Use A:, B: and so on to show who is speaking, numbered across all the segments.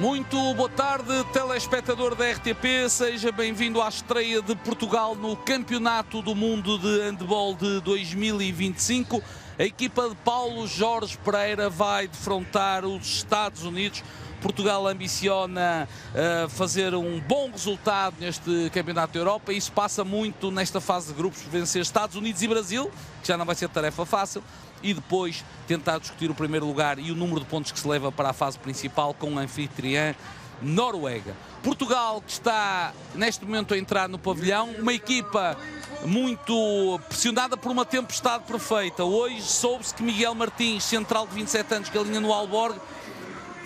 A: Muito boa tarde, telespectador da RTP, seja bem-vindo à estreia de Portugal no Campeonato do Mundo de Handball de 2025. A equipa de Paulo Jorge Pereira vai defrontar os Estados Unidos. Portugal ambiciona fazer um bom resultado neste Campeonato da Europa e isso passa muito nesta fase de grupos, vencer Estados Unidos e Brasil, que já não vai ser tarefa fácil, e depois tentar discutir o primeiro lugar e o número de pontos que se leva para a fase principal com a anfitriã Noruega. Portugal, que está neste momento a entrar no pavilhão, uma equipa muito pressionada por uma tempestade perfeita. Hoje soube-se que Miguel Martins, central de 27 anos que alinha no Aalborg,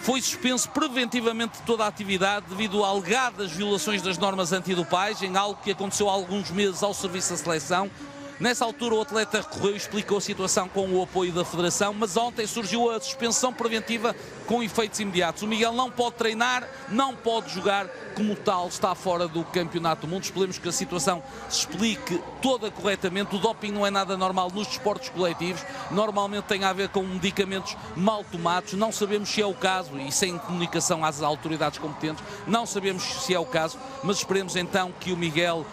A: foi suspenso preventivamente de toda a atividade devido a alegadas violações das normas antidopagem, algo que aconteceu há alguns meses ao serviço da seleção. Nessa altura o atleta recorreu e explicou a situação com o apoio da Federação, mas ontem surgiu a suspensão preventiva com efeitos imediatos. O Miguel não pode treinar, não pode jogar, como tal está fora do Campeonato do Mundo. Esperemos que a situação se explique toda corretamente. O doping não é nada normal nos desportos coletivos, normalmente tem a ver com medicamentos mal tomados, não sabemos se é o caso e sem comunicação às autoridades competentes, não sabemos se é o caso, mas esperemos então que o Miguel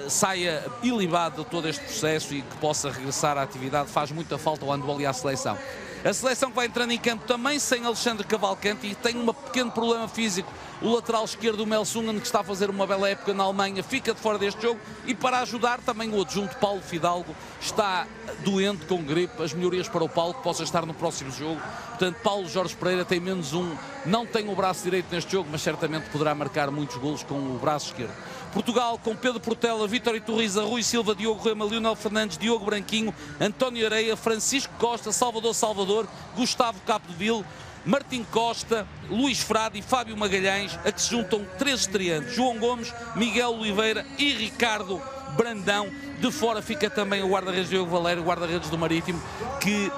A: saia ilibado de todo este processo e que possa regressar à atividade. Faz muita falta ao handball e à seleção. A seleção que vai entrando em campo também sem Alexandre Cavalcante e tem um pequeno problema físico. O lateral esquerdo, o Melsungen, que está a fazer uma bela época na Alemanha, fica de fora deste jogo e para ajudar também o adjunto Paulo Fidalgo está doente com gripe. As melhorias para o Paulo que possa estar no próximo jogo. Portanto, Paulo Jorge Pereira tem menos um, não tem o braço direito neste jogo, mas certamente poderá marcar muitos golos com o braço esquerdo. Portugal com Pedro Portela, Vítor Iturriza, Rui Silva, Diogo Rema, Leonel Fernandes, Diogo Branquinho, António Areia, Francisco Costa, Salvador, Gustavo Capdeville, Martim Costa, Luís Frade e Fábio Magalhães, a que se juntam três estreantes: João Gomes, Miguel Oliveira e Ricardo Brandão. De fora fica também o guarda-redes Diogo Valério, o guarda-redes do Marítimo, que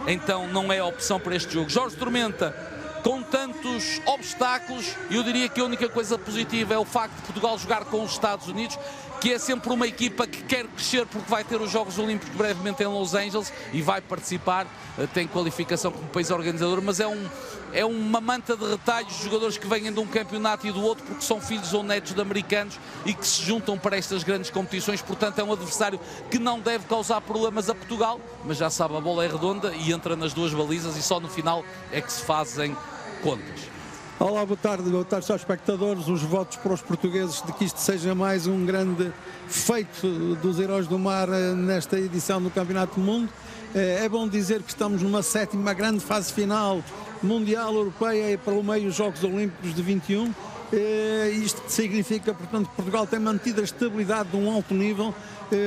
A: então não é a opção para este jogo. Jorge Tormenta, com tantos obstáculos, eu diria que a única coisa positiva é o facto de Portugal jogar com os Estados Unidos, que é sempre uma equipa que quer crescer porque vai ter os Jogos Olímpicos brevemente em Los Angeles e vai participar, tem qualificação como país organizador, mas é uma manta de retalhos, jogadores que vêm de um campeonato e do outro porque são filhos ou netos de americanos e que se juntam para estas grandes competições. Portanto, é um adversário que não deve causar problemas a Portugal, mas já sabe, a bola é redonda e entra nas duas balizas e só no final é que se fazem contas.
B: Olá, boa tarde aos espectadores. Os votos para os portugueses de que isto seja mais um grande feito dos Heróis do Mar nesta edição do Campeonato do Mundo. É bom dizer que estamos numa sétima grande fase final mundial, europeia e pelo meio os Jogos Olímpicos de 21. Isto significa, portanto, que Portugal tem mantido a estabilidade de um alto nível,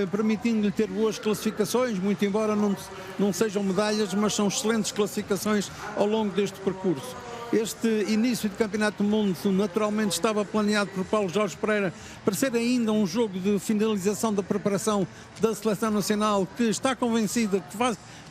B: permitindo-lhe ter boas classificações, muito embora não sejam medalhas, mas são excelentes classificações ao longo deste percurso. Este início de Campeonato do Mundo naturalmente estava planeado por Paulo Jorge Pereira para ser ainda um jogo de finalização da preparação da Seleção Nacional, que está convencida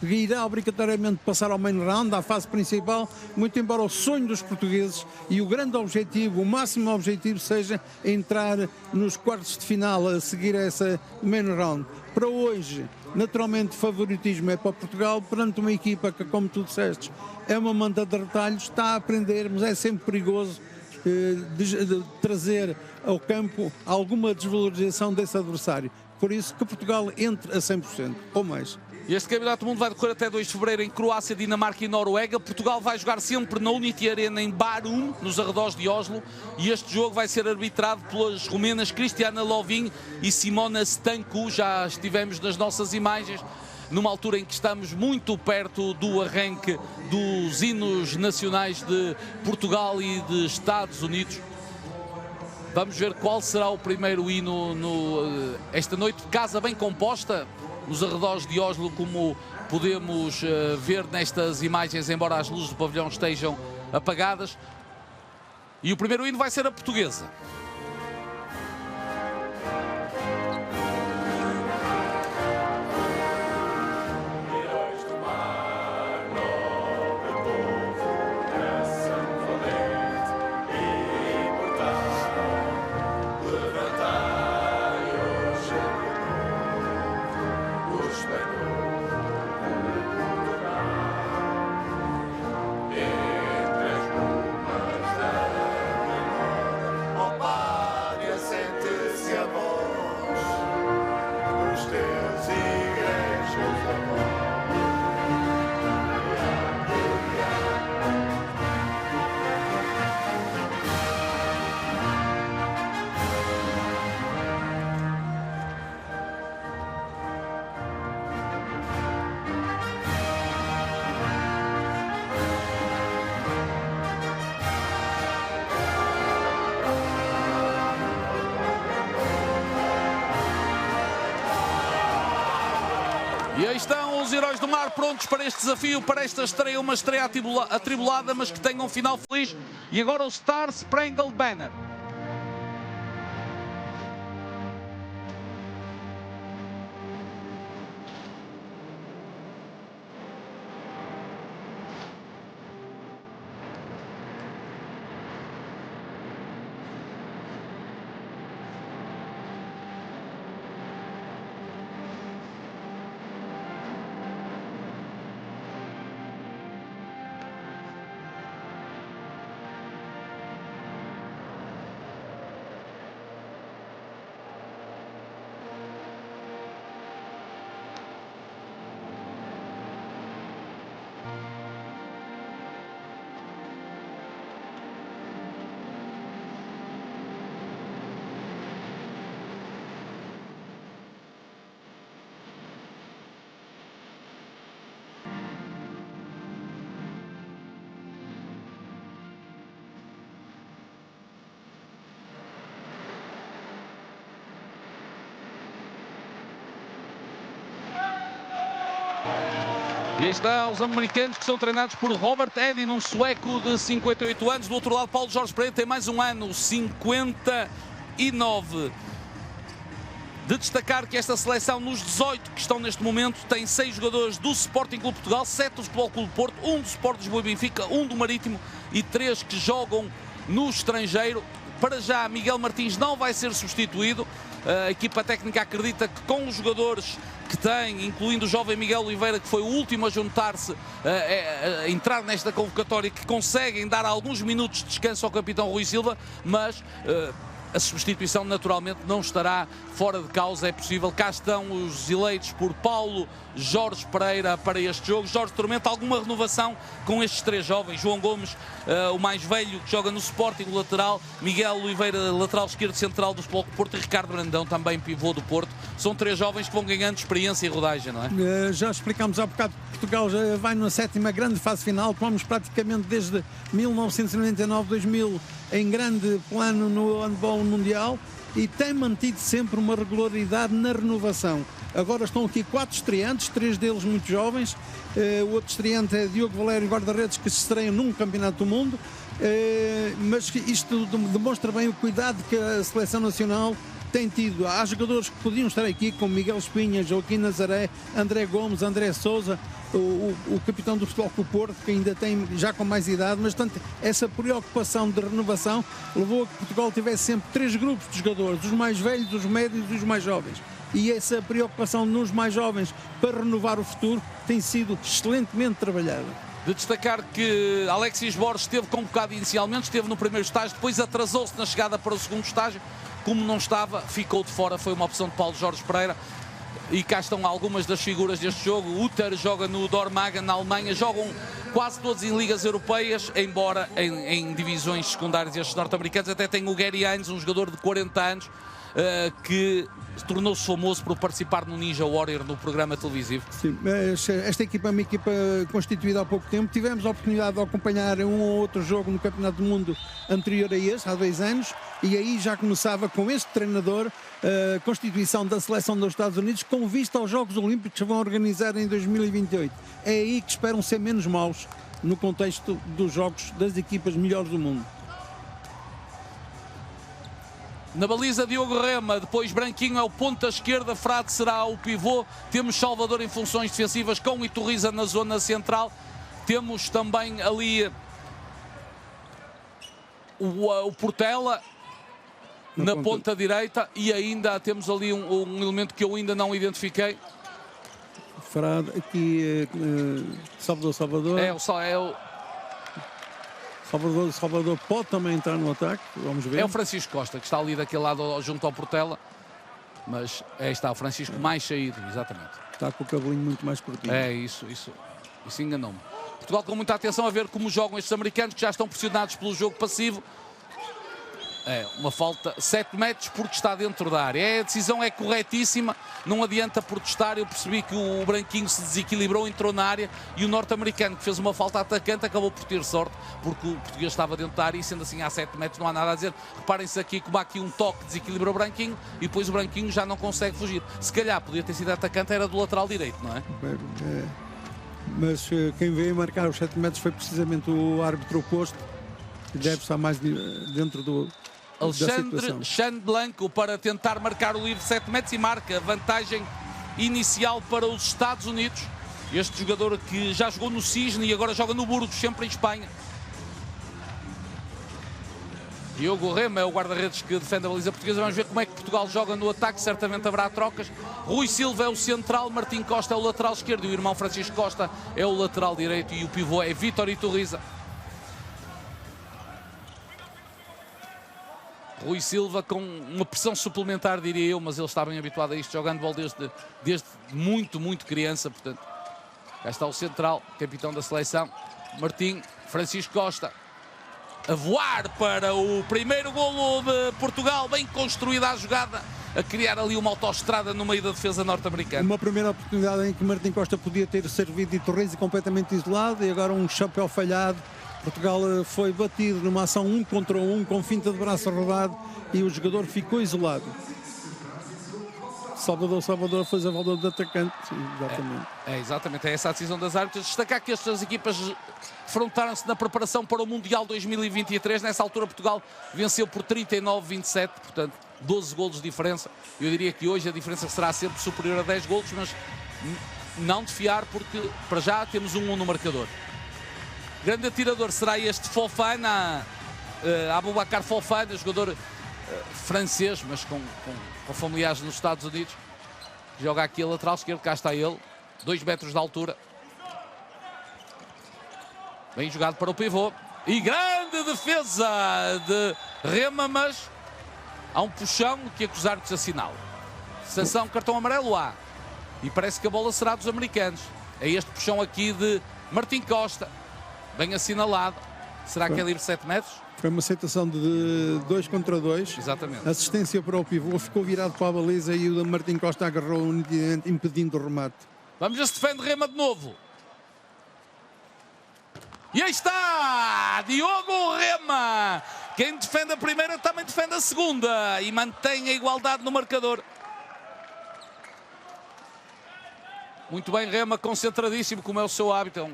B: que irá obrigatoriamente passar ao main round, à fase principal, muito embora o sonho dos portugueses e o grande objetivo, o máximo objetivo, seja entrar nos quartos de final a seguir essa main round. Para hoje, naturalmente, o favoritismo é para Portugal perante uma equipa que, como tu disseste, é uma manta de retalhos, está a aprender, mas é sempre perigoso de trazer ao campo alguma desvalorização desse adversário. Por isso que Portugal entre a 100% ou mais.
A: Este Campeonato do Mundo vai decorrer até 2 de fevereiro em Croácia, Dinamarca e Noruega. Portugal vai jogar sempre na Unity Arena em Barum, nos arredores de Oslo, e este jogo vai ser arbitrado pelas rumenas Cristiana Lovin e Simona Stancu. Já estivemos nas nossas imagens, numa altura em que estamos muito perto do arranque dos hinos nacionais de Portugal e de Estados Unidos. Vamos ver qual será o primeiro hino esta noite. Casa bem composta nos arredores de Oslo, como podemos ver nestas imagens, embora as luzes do pavilhão estejam apagadas. E o primeiro hino vai ser a portuguesa. E aí estão os heróis do mar prontos para este desafio, para esta estreia, uma estreia atribulada, mas que tenha um final feliz. E agora o Star Spangled Banner. E aí estão os americanos que são treinados por Robert Edin, um sueco de 58 anos. Do outro lado, Paulo Jorge Pereira tem mais um ano, 59. De destacar que esta seleção, nos 18 que estão neste momento, tem 6 jogadores do Sporting Clube Portugal, 7 do Futebol Clube Porto, 1 do Sport Lisboa e Benfica, 1 do Marítimo e 3 que jogam no estrangeiro. Para já, Miguel Martins não vai ser substituído. A equipa técnica acredita que com os jogadores que tem, incluindo o jovem Miguel Oliveira, que foi o último a juntar-se, a entrar nesta convocatória, que conseguem dar alguns minutos de descanso ao capitão Rui Silva, mas a substituição naturalmente não estará fora de causa, é possível. Cá estão os eleitos por Paulo Jorge Pereira para este jogo. Jorge Tormenta, alguma renovação com estes 3 jovens? João Gomes, o mais velho, que joga no Sporting, lateral. Miguel Oliveira, lateral esquerdo central do Futebol Porto. E Ricardo Brandão, também pivô do Porto. São 3 jovens que vão ganhando experiência e rodagem, não é?
B: Já explicámos há bocado que Portugal já vai na 7ª grande fase final. Tomamos praticamente desde 1999-2000 em grande plano no handball mundial e tem mantido sempre uma regularidade na renovação. Agora estão aqui 4 estreantes, 3 deles muito jovens. O outro estreante é Diogo Valério, guarda-redes, que se estreiam num campeonato do mundo. Mas isto demonstra bem o cuidado que a seleção nacional tem tido. Há jogadores que podiam estar aqui, como Miguel Espinha, Joaquim Nazaré, André Gomes, André Sousa, o capitão do Futebol Clube Porto, que ainda tem já com mais idade, mas tanto essa preocupação de renovação levou a que Portugal tivesse sempre 3 grupos de jogadores, os mais velhos, os médios e os mais jovens. E essa preocupação nos mais jovens para renovar o futuro tem sido excelentemente trabalhada.
A: De destacar que Alexis Borges esteve convocado inicialmente, esteve no primeiro estágio, depois atrasou-se na chegada para o segundo estágio. Como não estava, ficou de fora, foi uma opção de Paulo Jorge Pereira. E cá estão algumas das figuras deste jogo. O Uter joga no Dormagen, na Alemanha. Jogam quase todos em ligas europeias, embora em divisões secundárias estes norte-americanos. Até tem o Gary Hines, um jogador de 40 anos, que tornou-se famoso por participar no Ninja Warrior, no programa televisivo.
B: Sim, esta equipa é uma equipa constituída há pouco tempo. Tivemos a oportunidade de acompanhar um ou outro jogo no Campeonato do Mundo anterior a esse, há 2 anos, e aí já começava com este treinador a constituição da seleção dos Estados Unidos com vista aos Jogos Olímpicos que se vão organizar em 2028. É aí que esperam ser menos maus no contexto dos jogos das equipas melhores do mundo.
A: Na baliza, Diogo Rema, depois Branquinho é o ponta esquerda, Frade será o pivô. Temos Salvador em funções defensivas com Iturriza na zona central. Temos também ali o Portela na ponta direita e ainda temos ali um elemento que eu ainda não identifiquei.
B: Frade, aqui Salvador. Salvador pode também entrar no ataque, vamos ver.
A: É o Francisco Costa, que está ali daquele lado junto ao Portela, mas aí está o Francisco mais saído, exatamente.
B: Está com o cabelinho muito mais curtinho.
A: É, isso enganou-me. Portugal com muita atenção a ver como jogam estes americanos, que já estão pressionados pelo jogo passivo. É, uma falta, 7 metros porque está dentro da área. A decisão é corretíssima, não adianta protestar. Eu percebi que o branquinho se desequilibrou, entrou na área e o norte-americano que fez uma falta atacante acabou por ter sorte, porque o português estava dentro da área e sendo assim há 7 metros não há nada a dizer. Reparem-se aqui como há aqui um toque que desequilibrou o branquinho e depois o branquinho já não consegue fugir. Se calhar podia ter sido atacante, era do lateral direito, não é?
B: Mas quem veio marcar os 7 metros foi precisamente o árbitro oposto, que deve estar mais dentro do...
A: Alexandre Chan Blanco para tentar marcar o livre de 7 metros e marca vantagem inicial para os Estados Unidos. Este jogador que já jogou no Cisne e agora joga no Burgos, sempre em Espanha. Diogo Rema é o guarda-redes que defende a baliza portuguesa. Vamos ver como é que Portugal joga no ataque, certamente haverá trocas. Rui Silva é o central, Martim Costa é o lateral esquerdo e o irmão Francisco Costa é o lateral direito e o pivô é Vítor Iturriza. Rui Silva com uma pressão suplementar, diria eu, mas ele está bem habituado a isto, jogando bola desde muito criança, portanto. Cá está o central, capitão da seleção, Martim, Francisco Costa, a voar para o primeiro golo de Portugal, bem construída a jogada, a criar ali uma autoestrada no meio da defesa norte-americana.
B: Uma primeira oportunidade em que Martim Costa podia ter servido Iturriza completamente isolado e agora um chapéu falhado. Portugal foi batido numa ação 1 contra 1, com finta de braço rodado e o jogador ficou isolado. Salvador fez a volta de atacante, exatamente.
A: Exatamente, é essa a decisão das árbitras. Destacar que estas equipas defrontaram-se na preparação para o Mundial 2023. Nessa altura Portugal venceu por 39-27, portanto 12 golos de diferença. Eu diria que hoje a diferença será sempre superior a 10 golos, mas não de fiar porque para já temos 1-1 no marcador. Grande atirador será este Fofana, Aboubakar Fofana, jogador francês, mas com familiares nos Estados Unidos. Joga aqui a lateral esquerdo, cá está ele, 2 metros de altura. Bem jogado para o pivô. E grande defesa de Rema, mas há um puxão que os árbitros assinalam. Sanção, cartão amarelo há. E parece que a bola será dos americanos. É este puxão aqui de Martim Costa. Bem assinalado. Será que é livre 7 metros?
B: Foi uma aceitação de 2 contra 2.
A: Exatamente.
B: Assistência para o pivô, ficou virado para a baliza e o Martim Costa agarrou nitidamente, impedindo o remate.
A: Vamos ver se defende Rema de novo. E aí está! Diogo Rema! Quem defende a primeira também defende a segunda e mantém a igualdade no marcador. Muito bem, Rema, concentradíssimo, como é o seu hábito.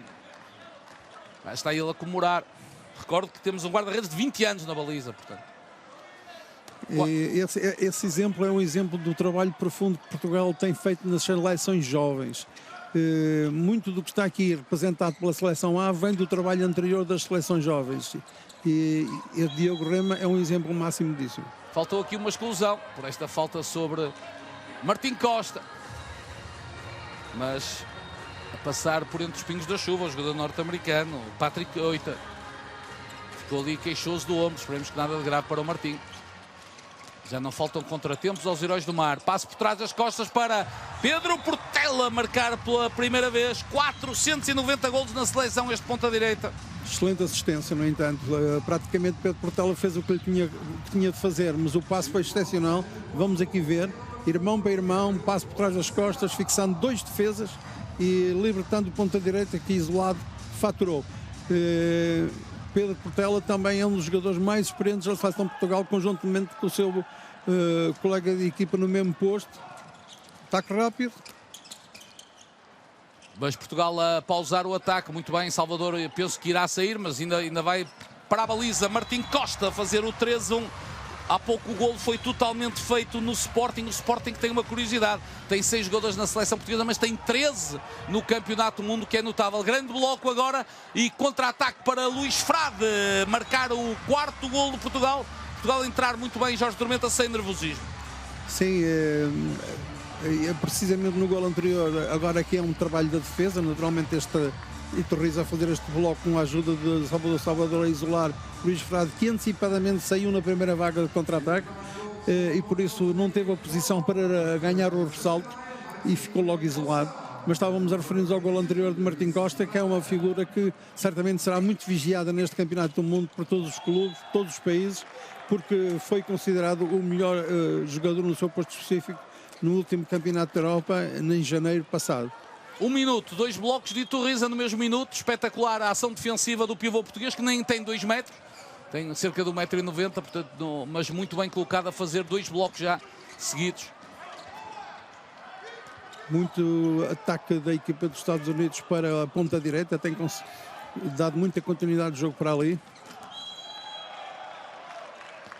A: Está ele a comemorar. Recordo que temos um guarda-redes de 20 anos na baliza, portanto.
B: Esse exemplo é um exemplo do trabalho profundo que Portugal tem feito nas seleções jovens. Muito do que está aqui representado pela seleção A vem do trabalho anterior das seleções jovens. E Diogo Rema é um exemplo máximo disso.
A: Faltou aqui uma exclusão por esta falta sobre Martim Costa. Mas a passar por entre os pingos da chuva, o jogador norte-americano, Patrick Oita. Ficou ali queixoso do ombro, esperemos que nada de grave para o Martim. Já não faltam contratempos aos heróis do mar. Passo por trás das costas para Pedro Portela marcar pela primeira vez. 490 golos na seleção, este ponta-direita.
B: Excelente assistência, no entanto. Praticamente Pedro Portela fez o que ele tinha de fazer, mas o passo foi excepcional. Vamos aqui ver. Irmão para irmão, passo por trás das costas, fixando 2 defesas e libertando o ponta-direita que isolado faturou. Pedro Portela também é um dos jogadores mais experientes da seleção de Portugal, conjuntamente com o seu colega de equipa no mesmo posto. Ataque rápido.
A: Mas Portugal a pausar o ataque, muito bem. Salvador, eu penso que irá sair, mas ainda vai para a baliza. Martim Costa a fazer o 3-1. Há pouco o golo foi totalmente feito no Sporting. O Sporting tem uma curiosidade. Tem 6 jogadores na seleção portuguesa, mas tem 13 no Campeonato do Mundo, que é notável. Grande bloco agora e contra-ataque para Luís Frade marcar o 4º golo de Portugal. Portugal entrar muito bem, Jorge Tormenta, sem nervosismo.
B: Sim, é precisamente no golo anterior. Agora aqui é um trabalho da defesa. Naturalmente este Iturriza a fazer este bloco com a ajuda de Salvador a isolar Luís Frade, que antecipadamente saiu na primeira vaga de contra-ataque e por isso não teve a posição para ganhar o ressalto e ficou logo isolado. mas estávamos a referir-nos ao gol anterior de Martim Costa, que é uma figura que certamente será muito vigiada neste Campeonato do Mundo por todos os clubes, todos os países, porque foi considerado o melhor jogador no seu posto específico no último Campeonato da Europa, em janeiro passado.
A: 1 minuto, 2 blocos de Iturriza no mesmo minuto. Espetacular a ação defensiva do pivô português, que nem tem 2 metros, tem cerca de 1,90 m, portanto, mas muito bem colocado a fazer 2 blocos já seguidos.
B: Muito ataque da equipa dos Estados Unidos para a ponta direita, tem dado muita continuidade de jogo para ali.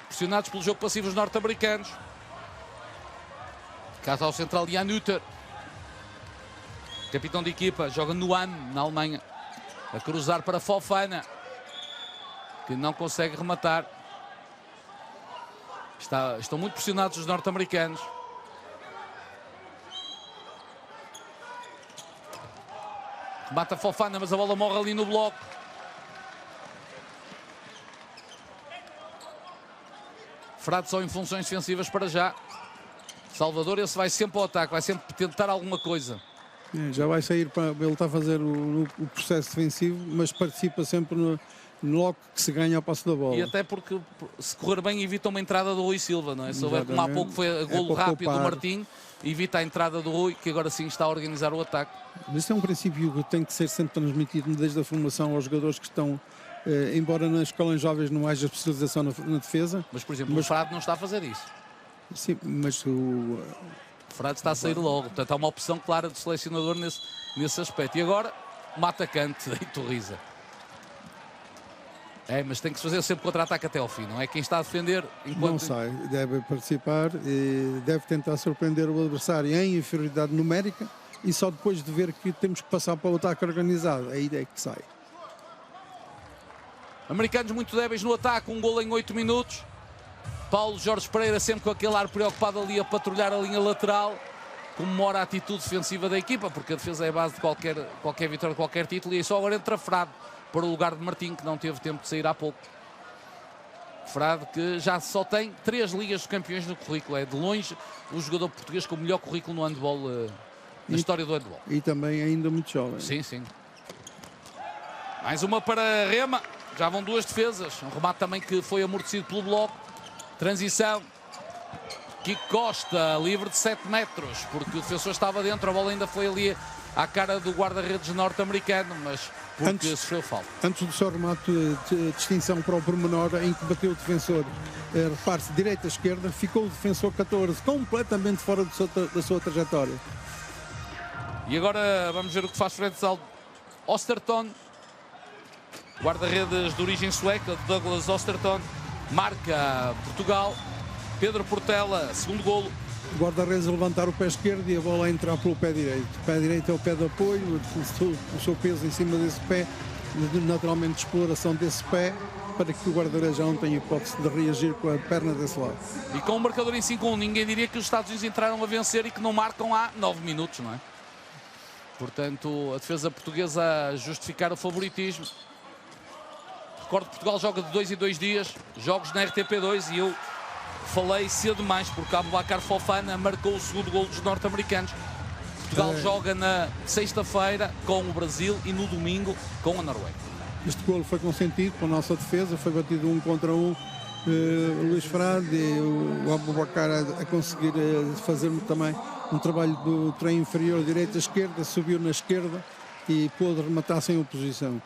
A: Pressionados pelo jogo passivo os norte-americanos. Cá está o central Jan Uter, capitão de equipa, joga no Ulm, na Alemanha, a cruzar para Fofana, que não consegue rematar. Estão muito pressionados os norte-americanos. Remata Fofana, mas a bola morre ali no bloco. Frade só em funções defensivas para já. Salvador, esse vai sempre ao ataque, vai sempre tentar alguma coisa.
B: Já vai sair para ele está a fazer o processo defensivo, mas participa sempre no logo que se ganha ao passo da bola.
A: E até porque, se correr bem, evita uma entrada do Rui Silva, não é? Se houver, como há pouco foi a golo rápido do Martim, evita a entrada do Rui, que agora sim está a organizar o ataque.
B: Este é um princípio que tem que ser sempre transmitido desde a formação aos jogadores que estão, embora nas escolas jovens não haja especialização na defesa.
A: Mas, por exemplo, o Frade não está a fazer isso.
B: Sim, mas o
A: Frade está a sair logo, portanto há uma opção clara do selecionador nesse aspecto. E agora, um atacante da Iturriza. Mas tem que se fazer sempre contra-ataque até ao fim, não é? Quem está a defender enquanto...
B: Não sai, deve participar e deve tentar surpreender o adversário em inferioridade numérica e só depois de ver que temos que passar para o ataque organizado, aí é que sai.
A: Americanos muito débeis no ataque, um golo em 8 minutos. Paulo Jorge Pereira sempre com aquele ar preocupado ali a patrulhar a linha lateral, comemora a atitude defensiva da equipa, porque a defesa é a base de qualquer vitória, de qualquer título, e aí só agora entra Frade para o lugar de Martim, que não teve tempo de sair há pouco. Frade que já só tem 3 Ligas dos Campeões no currículo, é de longe o jogador português com o melhor currículo no handball, na história do handball.
B: E também ainda muito jovem.
A: Sim, sim. Mais uma para Rema, já vão 2 defesas, um remate também que foi amortecido pelo bloco. Transição, Kiko Costa, livre de 7 metros, porque o defensor estava dentro, a bola ainda foi ali à cara do guarda-redes norte-americano, mas porque sofreu falta. Antes
B: do seu remate de distinção para o pormenor, em que bateu o defensor, repare-se, direita-esquerda, ficou o defensor 14, completamente fora da sua trajetória.
A: E agora vamos ver o que faz frente ao Osterton, guarda-redes de origem sueca, Douglas Osterton. Marca Portugal, Pedro Portela, segundo golo.
B: O guarda-redes a levantar o pé esquerdo e a bola a entrar pelo pé direito. O pé direito é o pé de apoio, o seu peso em cima desse pé, naturalmente de exploração desse pé, para que o guarda-redes já não tenha hipótese de reagir com a perna desse lado.
A: E com o marcador em 5-1, ninguém diria que os Estados Unidos entraram a vencer e que não marcam há 9 minutos, não é? Portanto, a defesa portuguesa a justificar o favoritismo. Recordo que Portugal joga de 2 em 2 dias, jogos na RTP2, e eu falei cedo demais, porque Aboubakar Fofana marcou o segundo golo dos norte-americanos. Portugal joga na sexta-feira com o Brasil e no domingo com a Noruega.
B: Este golo foi consentido pela nossa defesa, foi batido 1 contra 1. Luís Frade e o Aboubakar a conseguir fazer também um trabalho do trem inferior direita-esquerda, subiu na esquerda e pôde rematar sem oposição.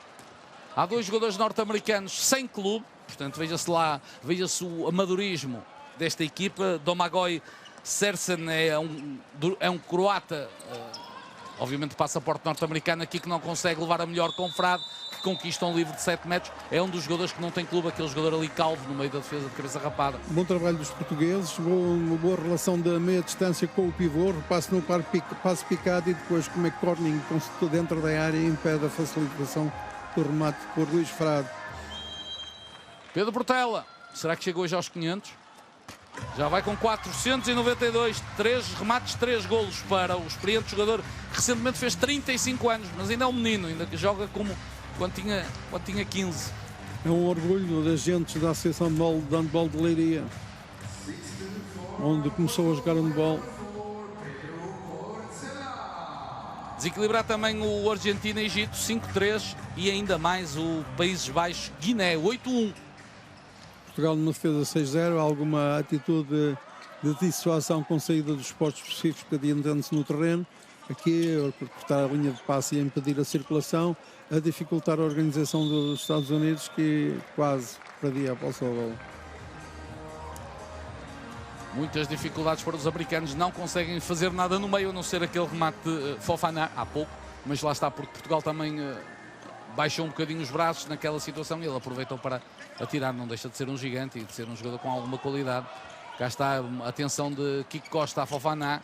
A: Há 2 jogadores norte-americanos sem clube, portanto veja-se o amadorismo desta equipa. Domagoj Sersen é um croata, obviamente de passaporte norte-americano aqui, que não consegue levar a melhor com Frade, que conquista um livre de 7 metros. É um dos jogadores que não tem clube, aquele jogador ali calvo no meio da defesa de cabeça rapada.
B: Bom trabalho dos portugueses, uma boa relação da meia distância com o pivô, passe no passe picado e depois como é que Corning dentro da área e impede a facilitação do remate por Luís Frade.
A: Pedro Portela, será que chegou hoje aos 500? Já vai com 492, 3 remates, 3 golos para o experiente jogador que recentemente fez 35 anos, mas ainda é um menino, ainda que joga como quando tinha 15.
B: É um orgulho das gentes da Associação de Handball de Leiria, onde começou a jogar handball.
A: Desequilibrar também o Argentina-Egito, 5-3, e ainda mais o Países Baixos-Guiné, 8-1.
B: Portugal numa defesa 6-0, alguma atitude de dissuasão com saída dos postos específicos, adiantando-se no terreno. Aqui, por cortar a linha de passe e impedir a circulação, a dificultar a organização dos Estados Unidos, que quase perdia a posse da bola.
A: Muitas dificuldades para os americanos, não conseguem fazer nada no meio, a não ser aquele remate de Fofana há pouco, mas lá está, porque Portugal também baixou um bocadinho os braços naquela situação e ele aproveitou para atirar. Não deixa de ser um gigante e de ser um jogador com alguma qualidade. Cá está a atenção de Kiko Costa a Fofana.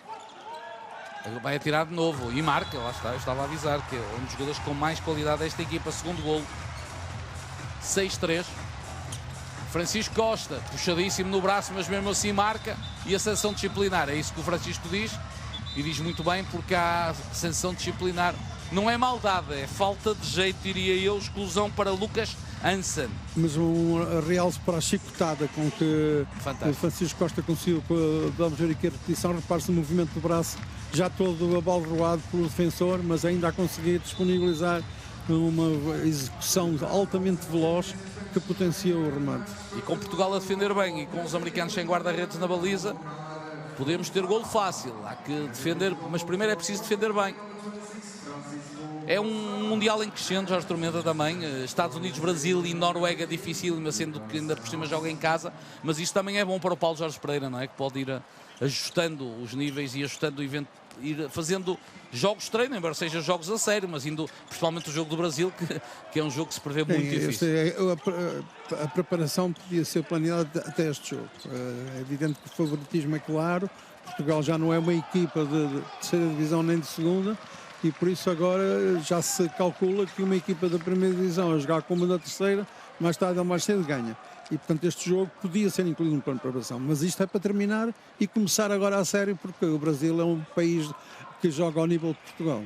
A: Vai atirar de novo e marca, lá está, eu estava a avisar que é um dos jogadores com mais qualidade desta equipa. Segundo golo, 6-3. Francisco Costa, puxadíssimo no braço, mas mesmo assim marca. E a sanção disciplinar, é isso que o Francisco diz, e diz muito bem, porque a sanção disciplinar não é maldade, é falta de jeito, diria eu, exclusão para Lucas Hansen.
B: Mas um realce para a chicotada com que o Francisco Costa conseguiu, vamos ver aqui a repetição, repare-se o movimento do braço, já todo abalroado pelo defensor, mas ainda a conseguir disponibilizar uma execução altamente veloz que potenciou o remate.
A: E com Portugal a defender bem e com os americanos sem guarda-redes na baliza, podemos ter golo fácil. Há que defender, mas primeiro é preciso defender bem. É um Mundial em crescendo, Jorge Tormenta também. Estados Unidos, Brasil e Noruega dificílimo, sendo que ainda por cima joga em casa. Mas isto também é bom para o Paulo Jorge Pereira, não é? Que pode ir ajustando os níveis e ajustando o evento, ir fazendo jogos de treino, embora seja jogos a sério, mas indo principalmente o jogo do Brasil, que é um jogo que se prevê muito difícil.
B: A preparação podia ser planeada até este jogo. É evidente que o favoritismo é claro. Portugal já não é uma equipa de terceira divisão nem de segunda, e por isso agora já se calcula que uma equipa da primeira divisão a jogar como da terceira, mais tarde ou mais cedo ganha. E portanto este jogo podia ser incluído no plano de preparação, mas isto é para terminar e começar agora a sério, porque o Brasil é um país que joga ao nível de Portugal.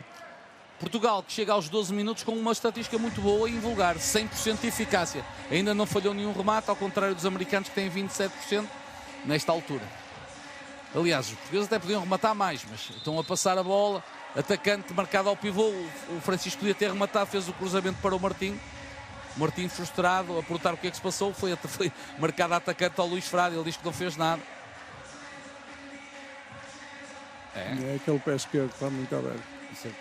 A: Portugal, que chega aos 12 minutos com uma estatística muito boa e invulgar, 100% de eficácia. Ainda não falhou nenhum remate, ao contrário dos americanos que têm 27% nesta altura. Aliás, os portugueses até podiam rematar mais, mas estão a passar a bola. Atacante marcado ao pivô, o Francisco podia ter rematado, fez o cruzamento para o Martim. Martim frustrado, a perguntar o que é que se passou, foi marcado a atacante ao Luís Frade, ele diz que não fez nada.
B: É aquele pé esquerdo, está muito aberto.
A: Sim.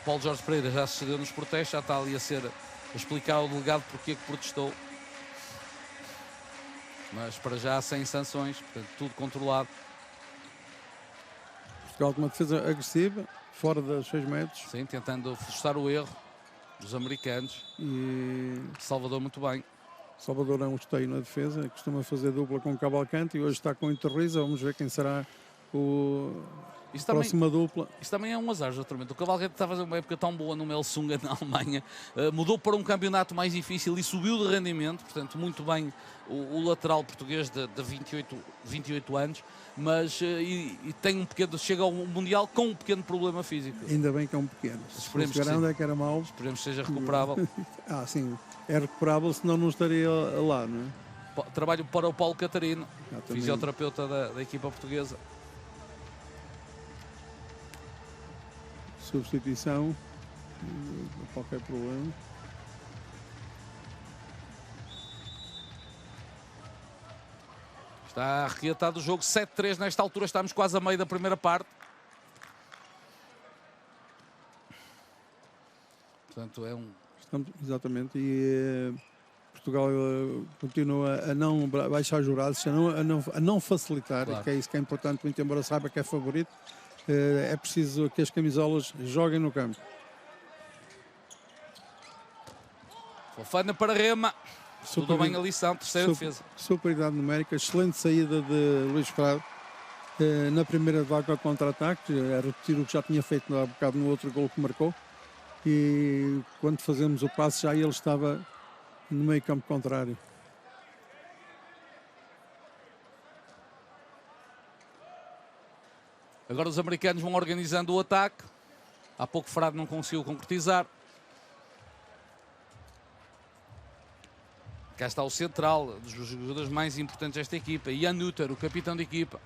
A: Paulo Jorge Pereira já se cedeu nos protestos, já está ali a explicar ao delegado porque é que protestou. Mas para já sem sanções, portanto tudo controlado.
B: Portugal com uma defesa agressiva, fora dos 6 metros.
A: Sim, tentando forçar o erro dos americanos.
B: E
A: Salvador muito bem.
B: Salvador é um esteio na defesa, costuma fazer dupla com o Cavalcante e hoje está com o Interriza. Vamos ver quem será a próxima dupla.
A: Isso também é um azar, exatamente. O Cavalcante está a fazer uma época tão boa no Melsunga, na Alemanha. Mudou para um campeonato mais difícil e subiu de rendimento. Portanto, muito bem o lateral português de 28 anos. Mas tem chega ao Mundial com um pequeno problema físico.
B: Ainda bem que é um pequeno.
A: Esperemos
B: que grande é que era mau.
A: Esperemos que seja recuperável.
B: Sim. É recuperável, senão não estaria lá, não é?
A: Trabalho para o Paulo Catarino, fisioterapeuta da equipa portuguesa.
B: Substituição, qualquer problema.
A: Está arreatado o jogo, 7-3 nesta altura, estamos quase a meio da primeira parte. Portanto,
B: Exatamente, e Portugal continua a não baixar jurados, a não facilitar, claro. Que é isso que é importante, muito embora saiba que é favorito. É preciso que as camisolas joguem no campo.
A: Fofana para Rema. Estudou bem a lição, terceira defesa.
B: Superioridade numérica, excelente saída de Luís Frade na primeira vaga contra-ataque, a repetir o que já tinha feito há bocado no outro gol que marcou. E quando fazemos o passe já ele estava no meio campo contrário.
A: Agora os americanos vão organizando o ataque. Há pouco Frade não conseguiu concretizar. Cá está o central, dos jogadores mais importantes desta equipa, Jan Nutter, o capitão da equipa.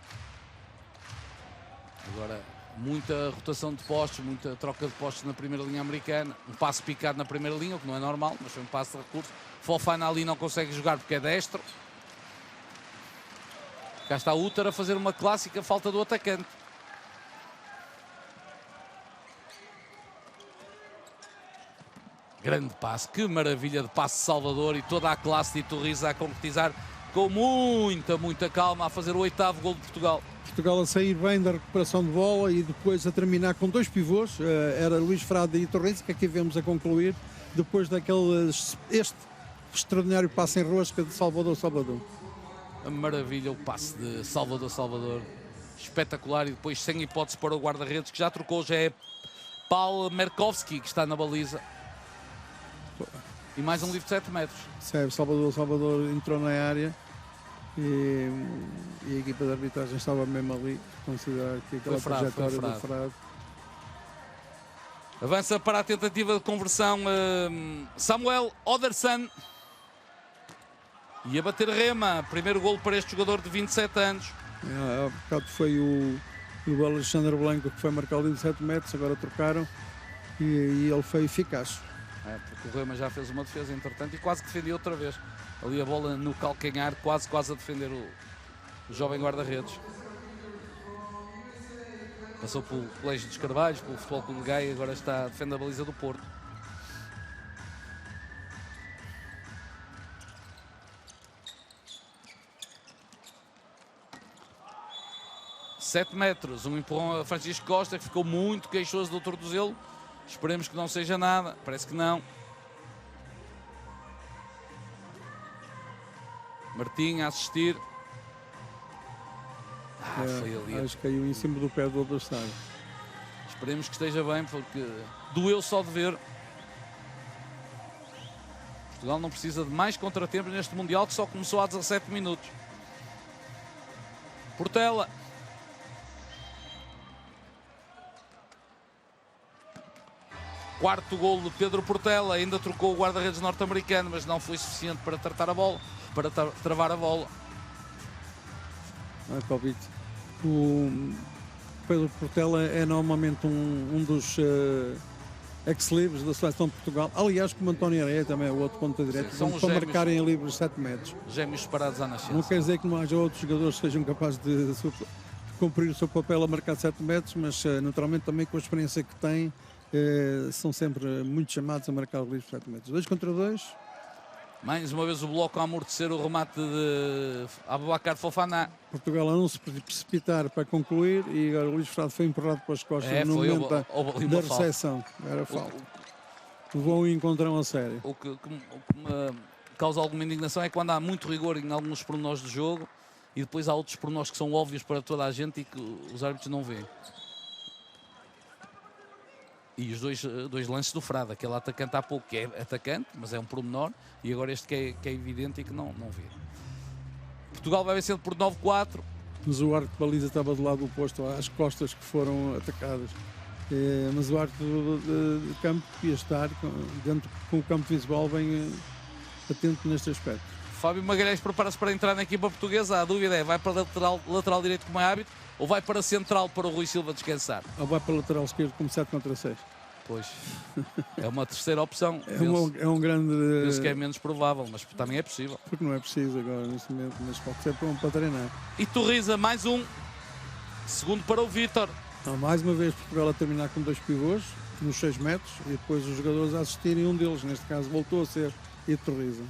A: Agora, muita rotação de postos, muita troca de postos na primeira linha americana. Um passe picado na primeira linha, o que não é normal, mas foi um passe de recurso. Fofana ali não consegue jogar porque é destro. Cá está o Utter a fazer uma clássica falta do atacante. Grande passe, que maravilha de passe de Salvador, e toda a classe de Iturriza a concretizar com muita calma, a fazer o 8º gol de Portugal.
B: Portugal a sair bem da recuperação de bola e depois a terminar com 2 pivôs. Era Luís Frade e Iturriza, que aqui vemos a concluir, depois este extraordinário passe em rosca de Salvador.
A: A maravilha, o passe de Salvador, espetacular, e depois sem hipótese para o guarda-redes, que já trocou, já é Paul Merkovski, que está na baliza. E mais um livre de 7 metros.
B: Salvador entrou na área e a equipa de arbitragem estava mesmo ali, considerar que aquela trajetória do Frade.
A: Avança para a tentativa de conversão Samuel Oderson. E a bater rema. Primeiro golo para este jogador de 27 anos.
B: Há bocado foi o Alexandre Blanco que foi marcar ali de 7 metros, agora trocaram e ele foi eficaz.
A: Porque o Rema já fez uma defesa, entretanto, e quase que defendeu outra vez. Ali a bola no calcanhar, quase a defender o jovem guarda-redes. Passou pelo Colégio dos Carvalhos, pelo Futebol Clube de Gaia, e agora está a defender a baliza do Porto. Sete metros, um empurrão a Francisco Costa, que ficou muito queixoso do tornozelo. Esperemos que não seja nada, parece que não. Martim a assistir. Foi ali.
B: Acho que caiu em cima do pé do adversário.
A: Esperemos que esteja bem, porque doeu só de ver. Portugal não precisa de mais contratempos neste Mundial, que só começou há 17 minutos. Portela. Quarto golo de Pedro Portela, ainda trocou o guarda-redes norte-americano, mas não foi suficiente para tratar a bola, para travar a bola.
B: Covid. O Pedro Portela é normalmente um dos ex-livres da seleção de Portugal. Aliás, como António Areia também é o outro ponta direto, são para marcarem em livres 7 metros.
A: Gêmeos separados à nascença.
B: Não quer dizer que não haja outros jogadores que sejam capazes de cumprir o seu papel a marcar 7 metros, mas naturalmente também com a experiência que têm, são sempre muito chamados a marcar o livre 7 metros. 2 contra 2.
A: Mais uma vez o bloco a amortecer o remate de Aboubakar Fofana.
B: Portugal a não se precipitar para concluir, e agora o Luís Frade foi empurrado pelas costas no momento da recepção. Era falta. Levou um encontrão a sério.
A: O que me causa alguma indignação é quando há muito rigor em alguns pormenores do jogo e depois há outros pormenores que são óbvios para toda a gente e que os árbitros não veem. E os dois lances do Frade, aquele atacante há pouco que é atacante, mas é um pormenor, e agora este que é evidente e que não vê. Portugal vai vencendo por 9-4.
B: Mas o arco de baliza estava do lado oposto às costas que foram atacadas. Mas o arco de campo ia estar dentro com o campo visual bem atento neste aspecto.
A: Fábio Magalhães prepara-se para entrar na equipa portuguesa. A dúvida é, vai para lateral direito como é hábito ou vai para central para o Rui Silva descansar?
B: Ou vai para lateral esquerdo como 7 contra 6?
A: Pois, é uma terceira opção.
B: É um grande...
A: Penso que é menos provável, mas também é possível.
B: Porque não é preciso agora neste momento, mas pode ser para treinar.
A: Iturriza, mais um. Segundo para o Vítor.
B: Então, mais uma vez Portugal a terminar com 2 pivôs nos 6 metros e depois os jogadores a assistirem, um deles, neste caso, voltou a ser Iturriza.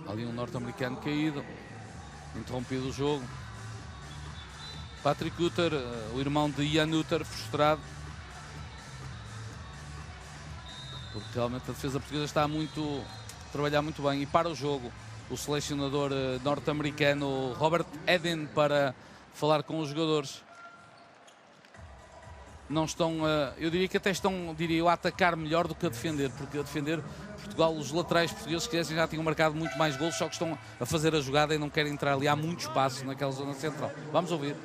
A: Ali um norte-americano caído, interrompido o jogo. Patrick Utter, o irmão de Jan Utter, frustrado. Porque realmente a defesa portuguesa está a trabalhar muito bem. E para o jogo, o selecionador norte-americano Robert Eden para falar com os jogadores. Não estão, eu diria que até estão, a atacar melhor do que a defender, porque a defender Portugal, os laterais portugueses que já tinham marcado muito mais golos, só que estão a fazer a jogada e não querem entrar ali. Há muito espaço naquela zona central. Vamos ouvir.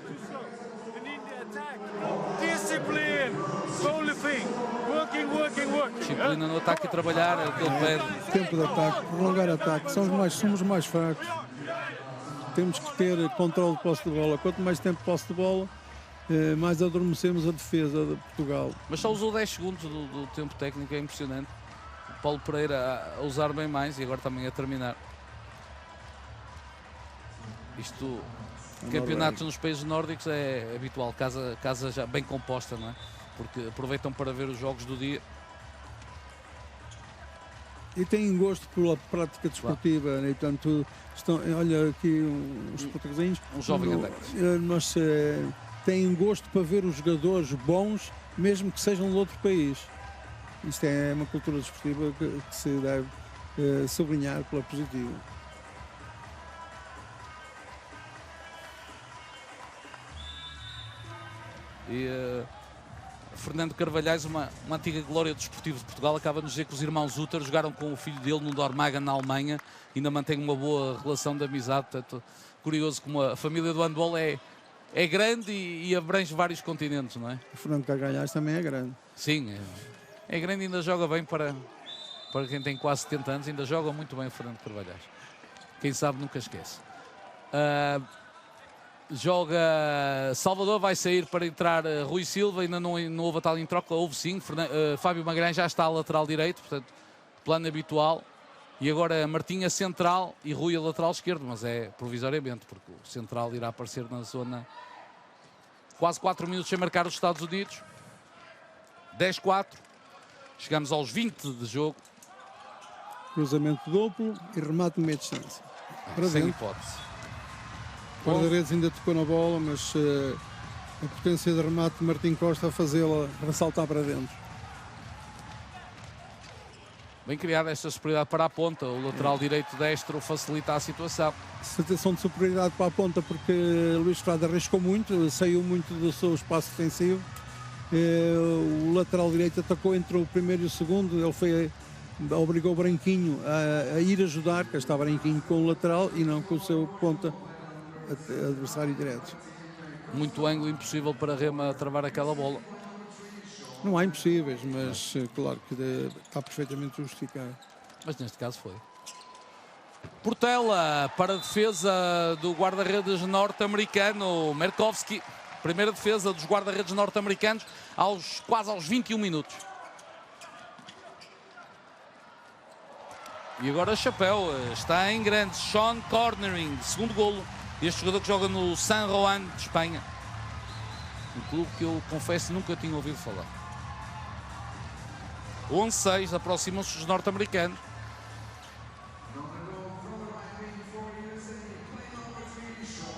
C: Discipline, goal thing, working.
A: disciplina no ataque e trabalhar, é o que ele pede.
B: Tempo de ataque, prolongar ataque, somos mais fracos. Temos que ter controle de posse de bola. Quanto mais tempo de posse de bola, mais adormecemos a defesa de Portugal.
A: Mas só usou 10 segundos do tempo técnico, é impressionante. O Paulo Pereira a usar bem mais e agora também a terminar. Isto, campeonatos nos países nórdicos é habitual, casa já bem composta, não é? Porque aproveitam para ver os jogos do dia.
B: E têm gosto pela prática desportiva, claro. E portanto, olha aqui os portuguesinhos.
A: Um jovem adepto.
B: Mas têm gosto para ver os jogadores bons, mesmo que sejam de outro país. Isto é uma cultura desportiva que se deve sublinhar pela positiva.
A: E Fernando Carvalhais, uma antiga glória do desportivo de Portugal, acaba de nos dizer que os irmãos Utter jogaram com o filho dele no Dormagen, na Alemanha, e ainda mantém uma boa relação de amizade. Portanto, curioso como a família do handball é grande e abrange vários continentes, não é?
B: O Fernando Carvalhais também é grande.
A: Sim, é grande e ainda joga bem para quem tem quase 70 anos, ainda joga muito bem o Fernando Carvalhais. Quem sabe nunca esquece. Joga Salvador, vai sair para entrar Rui Silva, ainda não houve a tal em troca, houve sim. Fábio Magalhães já está a lateral direito, portanto, plano habitual. E agora Martinha central e Rui a lateral esquerdo, mas é provisoriamente, porque o central irá aparecer na zona. Quase 4 minutos sem marcar os Estados Unidos. 10-4. Chegamos aos 20 de jogo.
B: Cruzamento duplo e remate de meia distância.
A: Sem hipótese.
B: O guarda-redes ainda tocou na bola, mas a potência de remate de Martim Costa a fazê-la ressaltar para dentro.
A: Bem criada esta superioridade para a ponta. O lateral direito destro facilita a situação.
B: Sensação de superioridade para a ponta porque Luís Frade arriscou muito, saiu muito do seu espaço defensivo. O lateral direito atacou entre o primeiro e o segundo. Ele obrigou o Branquinho a ir ajudar, que está Branquinho com o lateral e não com o seu ponta adversário direto.
A: Muito ângulo, impossível para Rema travar aquela bola.
B: Não há impossíveis, mas claro que está perfeitamente justificado.
A: Mas neste caso foi. Portela para a defesa do guarda-redes norte-americano Merkovski. Primeira defesa dos guarda-redes norte-americanos quase aos 21 minutos. E agora Chapéu está em grande. Sean Cornering, segundo golo. Este jogador que joga no San Juan de Espanha. Um clube que eu confesso nunca tinha ouvido falar. 11-6, aproximam-se os norte-americanos.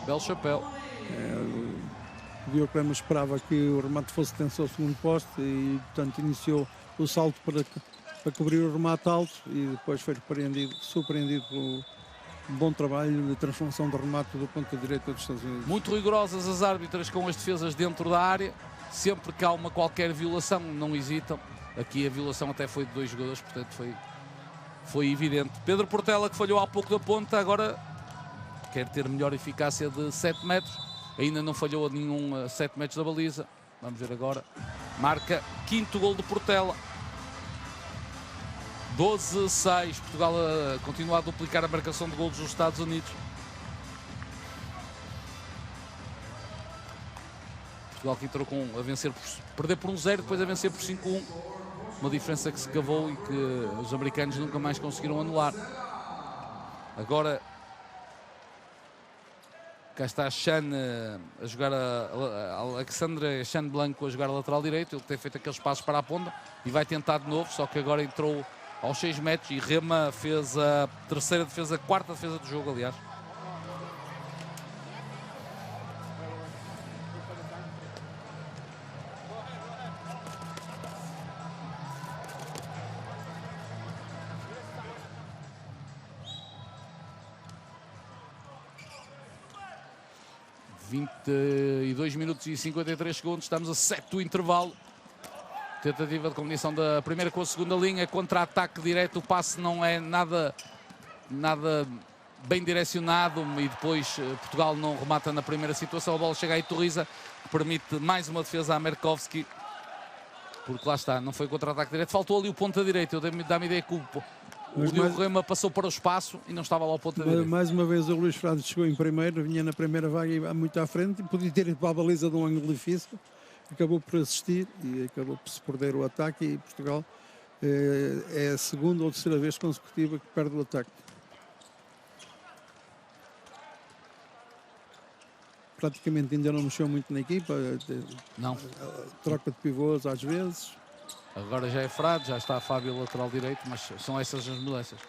A: Belo Chapéu.
B: O Diogo Crema esperava que o remate fosse tenso ao segundo poste e, portanto, iniciou o salto para cobrir o remate alto e depois foi surpreendido pelo bom trabalho de transformação de remate do ponto de direita dos Estados Unidos.
A: Muito rigorosas as árbitras com as defesas dentro da área. Sempre que há qualquer violação, não hesitam. Aqui a violação até foi de 2 jogadores, portanto foi evidente. Pedro Portela, que falhou há pouco da ponta, agora quer ter melhor eficácia de 7 metros. Ainda não falhou a nenhum 7 metros da baliza. Vamos ver agora. Marca 5º gol de Portela. 12-6. Portugal continua a duplicar a marcação de golos dos Estados Unidos. Portugal que entrou a vencer, perder por 1-0, depois a vencer por 5-1. Uma diferença que se cavou e que os americanos nunca mais conseguiram anular. Agora cá está a Chan a jogar, a Alexandre Chan Blanco a jogar a lateral direito. Ele tem feito aqueles passos para a ponta e vai tentar de novo, só que agora entrou aos 6 metros e Rema fez a terceira defesa, a quarta defesa do jogo, aliás. (22 minutos e 53 segundos, estamos a 7 do intervalo. Tentativa de combinação da primeira com a segunda linha, contra-ataque direto, o passe não é nada bem direcionado e depois Portugal não remata na primeira situação, a bola chega a Iturriza, que permite mais uma defesa a Merkovski. Porque lá está, não foi contra-ataque direto. Faltou ali o ponta-direito. Dá-me ideia que o Diogo Rema passou para o espaço e não estava lá o ponta-direito.
B: Mais uma vez o Luís Fernandes chegou em primeiro, vinha na primeira vaga e muito à frente e podia ter ido para a baliza de um ângulo difícil. Acabou por assistir e acabou por se perder o ataque e Portugal é a segunda ou terceira vez consecutiva que perde o ataque. Praticamente ainda não mexeu muito na equipa.
A: Não.
B: Troca de pivôs às vezes.
A: Agora já é Frade, já está a Fábio lateral direito, mas são essas as mudanças.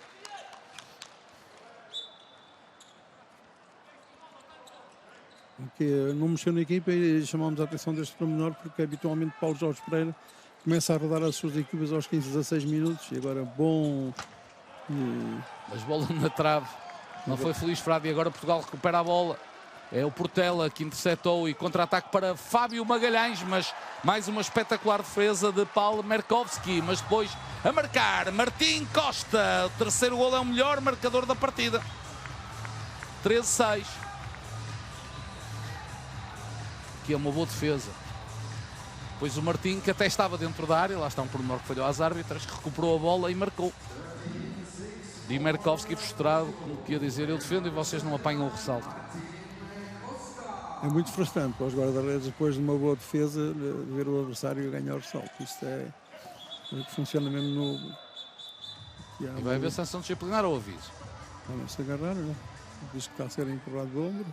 B: Que não mexeu na equipa e chamamos a atenção deste pormenor porque habitualmente Paulo Jorge Pereira começa a rodar as suas equipas aos 15, 16 minutos e agora bom...
A: Mas bola na trave, não foi feliz Frade e agora Portugal recupera a bola. É o Portela que interceptou e contra-ataque para Fábio Magalhães, mas mais uma espetacular defesa de Paulo Merkovski, mas depois a marcar Martim Costa, o terceiro golo é o melhor marcador da partida. 13-6. Aqui é uma boa defesa. Depois o Martim, que até estava dentro da área, lá está um pormenor que falhou às árbitras, que recuperou a bola e marcou. E Merkovski frustrado, como que ia dizer, eu defendo e vocês não apanham o ressalto.
B: É muito frustrante para os guarda-redes, depois de uma boa defesa, ver o adversário ganhar o ressalto. Isto é o que funciona mesmo no...
A: E vai haver sanção disciplinar ou aviso?
B: Não se agarrar, não? Diz que está a ser empurrado do ombro.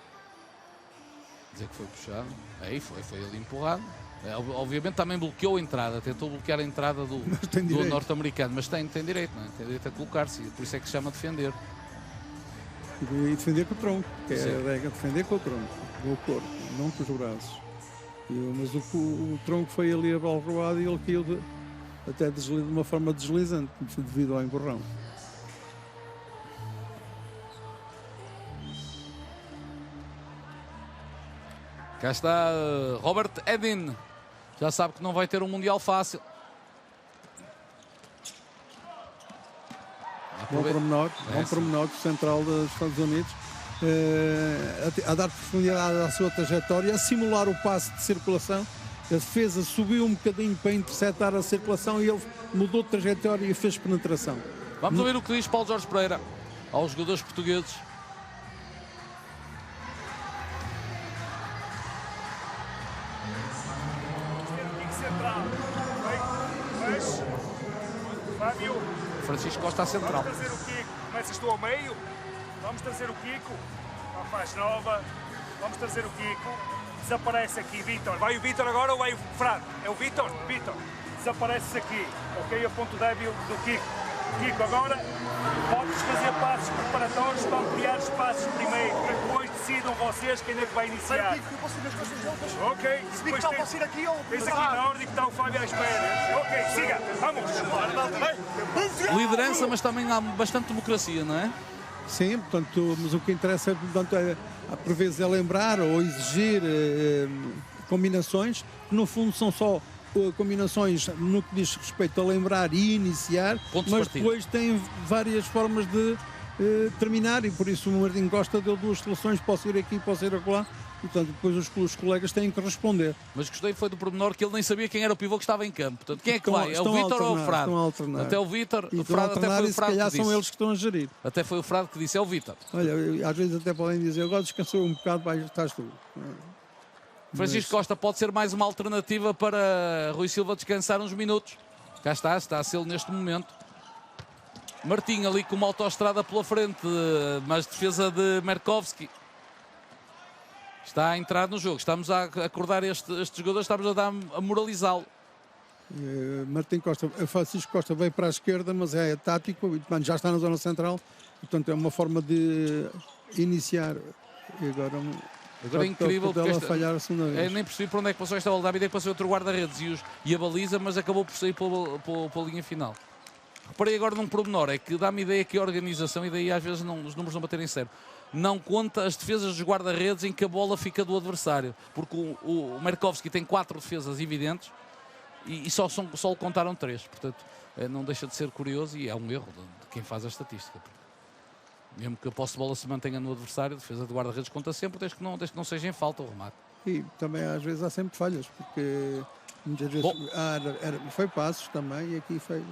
A: Dizer que foi puxado. Aí foi ali empurrado. Obviamente também bloqueou a entrada, tentou bloquear a entrada do norte-americano, mas tem direito, não é? Tem direito a colocar-se, por isso é que se chama defender.
B: E defender com o tronco, que é a regra, defender com o tronco, com o corpo, não com os braços. Mas o tronco foi ali a bola roubada e ele caiu até de uma forma deslizante, devido ao empurrão.
A: Cá está Robert Edin, já sabe que não vai ter um Mundial fácil.
B: Bom pormenor do central dos Estados Unidos, a dar profundidade à sua trajetória, a simular o passe de circulação. A defesa subiu um bocadinho para interceptar a circulação e ele mudou de trajetória e fez penetração.
A: Vamos ouvir o que diz Paulo Jorge Pereira aos jogadores portugueses. Francisco Costa a central.
C: Vamos trazer o Kiko. Começas tu ao meio. Vamos trazer o Kiko. Não faz nova. Vamos trazer o Kiko. Desaparece aqui, Vítor. Vai o Vítor agora ou vai o Frade? É o Vítor? Vítor. Desapareces aqui. Ok? A ponto débil do Kiko. Kiko, agora podes fazer passos preparatórios para ampliar espaços primeiro, para depois decidam vocês quem é que vai iniciar.
D: Eu posso ir nas costas dele,
C: Ok.
D: se vir que está a passar aqui,
C: tens aqui na ordem que está o Fábio à espera. Ok, siga. Vamos.
A: Liderança, mas também há bastante democracia, não é?
B: Sim, portanto, mas o que interessa por vezes é lembrar ou exigir combinações, que no fundo são só combinações no que diz respeito a lembrar e iniciar, mas depois tem várias formas de terminar e por isso o Martim Costa deu duas soluções, posso ir aqui, posso ir acolá, e portanto depois os colegas têm que responder.
A: Mas gostei foi do pormenor que ele nem sabia quem era o pivô que estava em campo, portanto quem é que vai? É o Vítor ou o Frade?
B: Até
A: o Vítor, o Frade até foi o Frade que disse.
B: Se calhar são eles que estão a gerir.
A: Até foi o Frade que disse, é o Vítor.
B: Olha, às vezes até podem dizer, agora descansou um bocado, vai, estás tu.
A: Francisco Costa pode ser mais uma alternativa para Rui Silva descansar uns minutos. Cá está a ser neste momento. Martim ali com uma autoestrada pela frente, mas defesa de Merkovski. Está a entrar no jogo, estamos a acordar estes jogadores, estamos a moralizá-lo.
B: Martim Costa, Francisco Costa veio para a esquerda, mas é tático, já está na zona central, portanto é uma forma de iniciar. E
A: agora é incrível porque
B: falhar a segunda vez.
A: Nem percebi para onde é que passou esta bola. David é que passou outro guarda-redes e a baliza, mas acabou por sair pela linha final. Reparei agora num pormenor, é que dá-me ideia que a organização, e daí às vezes os números não baterem certo, não conta as defesas dos guarda-redes em que a bola fica do adversário, porque o Merkovski tem 4 defesas evidentes e só lhe contaram 3, portanto não deixa de ser curioso e é um erro de quem faz a estatística. Mesmo que a posse de bola se mantenha no adversário, a defesa de guarda-redes conta sempre, desde que não seja em falta o remate.
B: E também às vezes há sempre falhas, porque muitas vezes foi passos também, e aqui foi.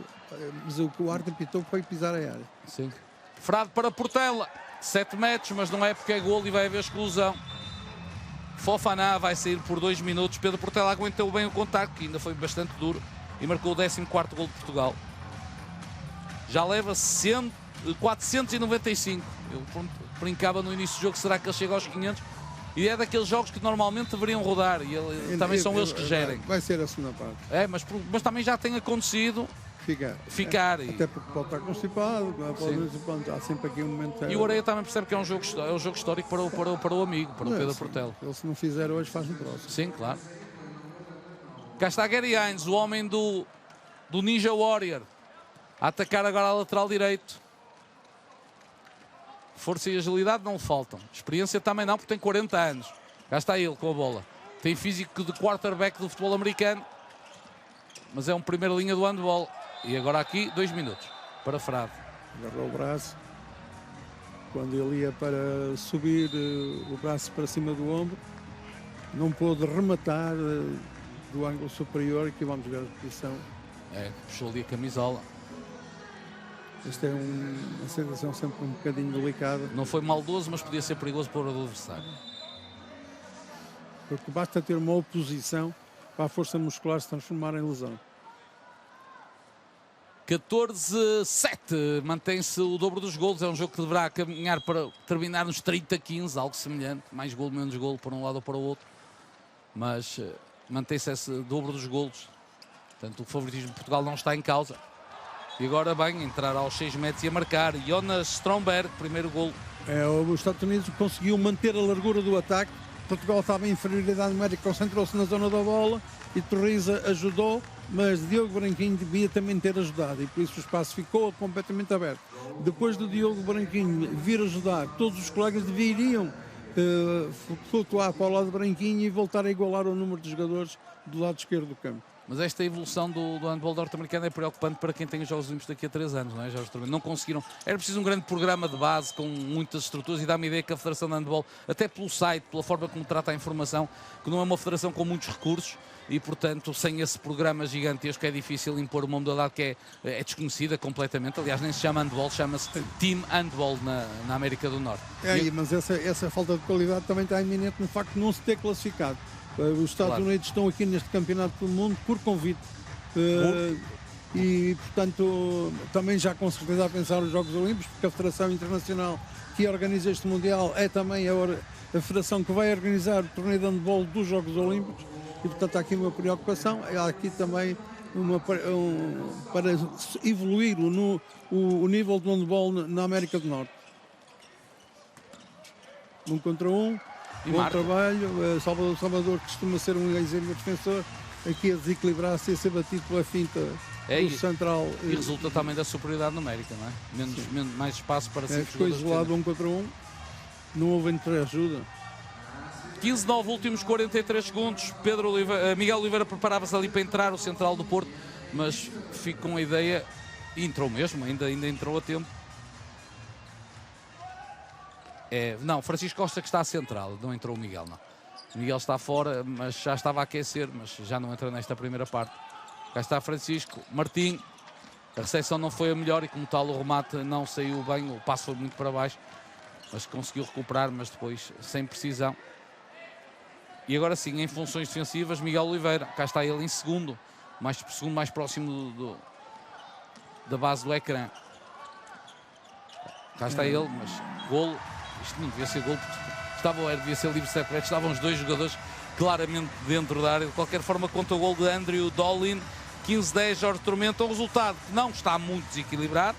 B: Mas o que o árbitro apitou foi pisar a área.
A: Sim. Frade para Portela, 7 metros, mas não é porque é golo e vai haver exclusão. Fofana vai sair por 2 minutos. Pedro Portela aguentou bem o contacto, que ainda foi bastante duro, e marcou o 14º golo de Portugal. Já leva 495. Eu brincava no início do jogo, será que ele chega aos 500? E é daqueles jogos que normalmente deveriam rodar, e também são eles que gerem.
B: Vai ser a segunda parte.
A: Mas também já tem acontecido ficar.
B: Até porque pode estar constipado, há sempre aqui um momento.
A: E o Areia também percebe que é um jogo histórico para o amigo, para o Pedro Portela.
B: Ele, se não fizer hoje, faz no próximo.
A: Sim, claro. Cá está Gary Hines, o homem do Ninja Warrior, a atacar agora a lateral direito. Força e agilidade não lhe faltam. Experiência também não, porque tem 40 anos. Cá está ele com a bola. Tem físico de quarterback do futebol americano, mas é um primeira linha do handball. E agora aqui, 2 minutos para Frade.
B: Agarrou o braço. Quando ele ia para subir o braço para cima do ombro, não pôde rematar do ângulo superior. Aqui vamos ver a posição.
A: Puxou ali a camisola.
B: Esta é uma sensação sempre um bocadinho delicada.
A: Não foi maldoso, mas podia ser perigoso para o adversário.
B: Porque basta ter uma oposição para a força muscular se transformar em lesão.
A: 14-7, mantém-se o dobro dos golos. É um jogo que deverá caminhar para terminar nos 30-15, algo semelhante. Mais golo, menos golo, para um lado ou para o outro. Mas mantém-se esse dobro dos golos. Portanto, o favoritismo de Portugal não está em causa. E agora bem, entrar aos 6 metros e a marcar. Jonas Stromberg, primeiro golo.
B: Os Estados Unidos conseguiu manter a largura do ataque. Portugal estava em inferioridade numérica, concentrou-se na zona da bola e Torriza ajudou, mas Diogo Branquinho devia também ter ajudado e por isso o espaço ficou completamente aberto. Depois do Diogo Branquinho vir ajudar, todos os colegas deveriam flutuar para o lado Branquinho e voltar a igualar o número de jogadores do lado esquerdo do campo.
A: Mas esta evolução do handball norte-americano é preocupante para quem tem os Jogos Olímpicos daqui a 3 anos, não é? Não conseguiram. Era preciso um grande programa de base com muitas estruturas e dá-me ideia que a Federação de Handball, até pelo site, pela forma como trata a informação, que não é uma federação com muitos recursos e, portanto, sem esse programa gigantesco é difícil impor uma modalidade que é desconhecida completamente. Aliás, nem se chama handball, chama-se Team Handball na América do Norte.
B: Mas essa falta de qualidade também está iminente no facto de não se ter classificado. Os Estados Unidos estão aqui neste campeonato do mundo por convite e, portanto, também já com certeza a pensar nos Jogos Olímpicos, porque a Federação Internacional que organiza este Mundial é também a federação que vai organizar o torneio de handball dos Jogos Olímpicos e, portanto, há aqui uma preocupação. Há aqui também para evoluir o nível do handball na América do Norte. 1 contra 1. Bom trabalho, Salvador costuma ser um exímio defensor, aqui a desequilibrar-se e a ser batido pela finta do central.
A: E resulta também da superioridade numérica, não é? Mais espaço para ser
B: ficou isolado 1 contra 1, não houve entreajuda.
A: 15-9, últimos 43 segundos, Miguel Oliveira preparava-se ali para entrar, o central do Porto, mas fico com a ideia, e entrou mesmo, ainda entrou a tempo. Não, Francisco Costa que está a central, não entrou o Miguel, não. O Miguel está fora, mas já estava a aquecer, mas já não entra nesta primeira parte. Cá está Francisco, Martim, a recepção não foi a melhor e como tal o remate não saiu bem, o passo foi muito para baixo, mas conseguiu recuperar, mas depois sem precisão. E agora sim, em funções defensivas, Miguel Oliveira, cá está ele em segundo mais próximo da base do ecrã. Cá está ele, mas golo. Isto não devia ser gol, porque devia ser livre secreto. Estavam os 2 jogadores claramente dentro da área. De qualquer forma, conta o gol de Andrew Dolin. 15-10, Jorge Tormenta. Um resultado que não está muito desequilibrado,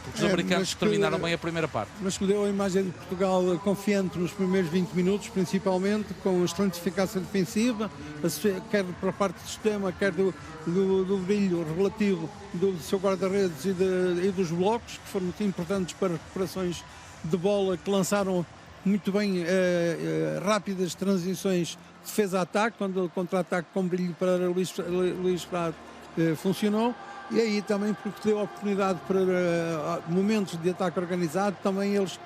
A: porque os americanos terminaram bem a primeira parte.
B: Mas que deu a imagem de Portugal confiante nos primeiros 20 minutos, principalmente, com excelente eficácia defensiva, quer para a parte do sistema, quer do brilho relativo do seu guarda-redes e dos blocos, que foram muito importantes para recuperações de bola, que lançaram muito bem rápidas transições defesa-ataque, quando o contra-ataque com brilho para Luís Frade funcionou, e aí também porque deu oportunidade para momentos de ataque organizado, também eles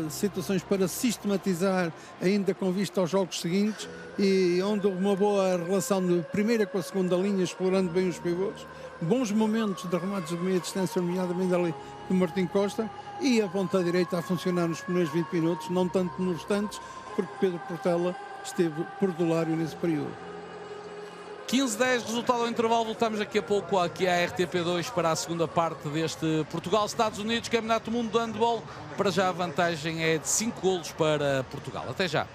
B: situações para sistematizar ainda com vista aos jogos seguintes, e onde houve uma boa relação de primeira com a segunda linha, explorando bem os pivôs, bons momentos de remates de meia distância, nomeadamente ali do Martim Costa, e a ponta direita a funcionar nos primeiros 20 minutos, não tanto nos restantes, porque Pedro Portela esteve perdulário nesse período.
A: 15-10, resultado ao intervalo. Voltamos daqui a pouco aqui à RTP2 para a segunda parte deste Portugal-Estados Unidos, Campeonato do Mundo de Handball. Para já a vantagem é de 5 golos para Portugal. Até já.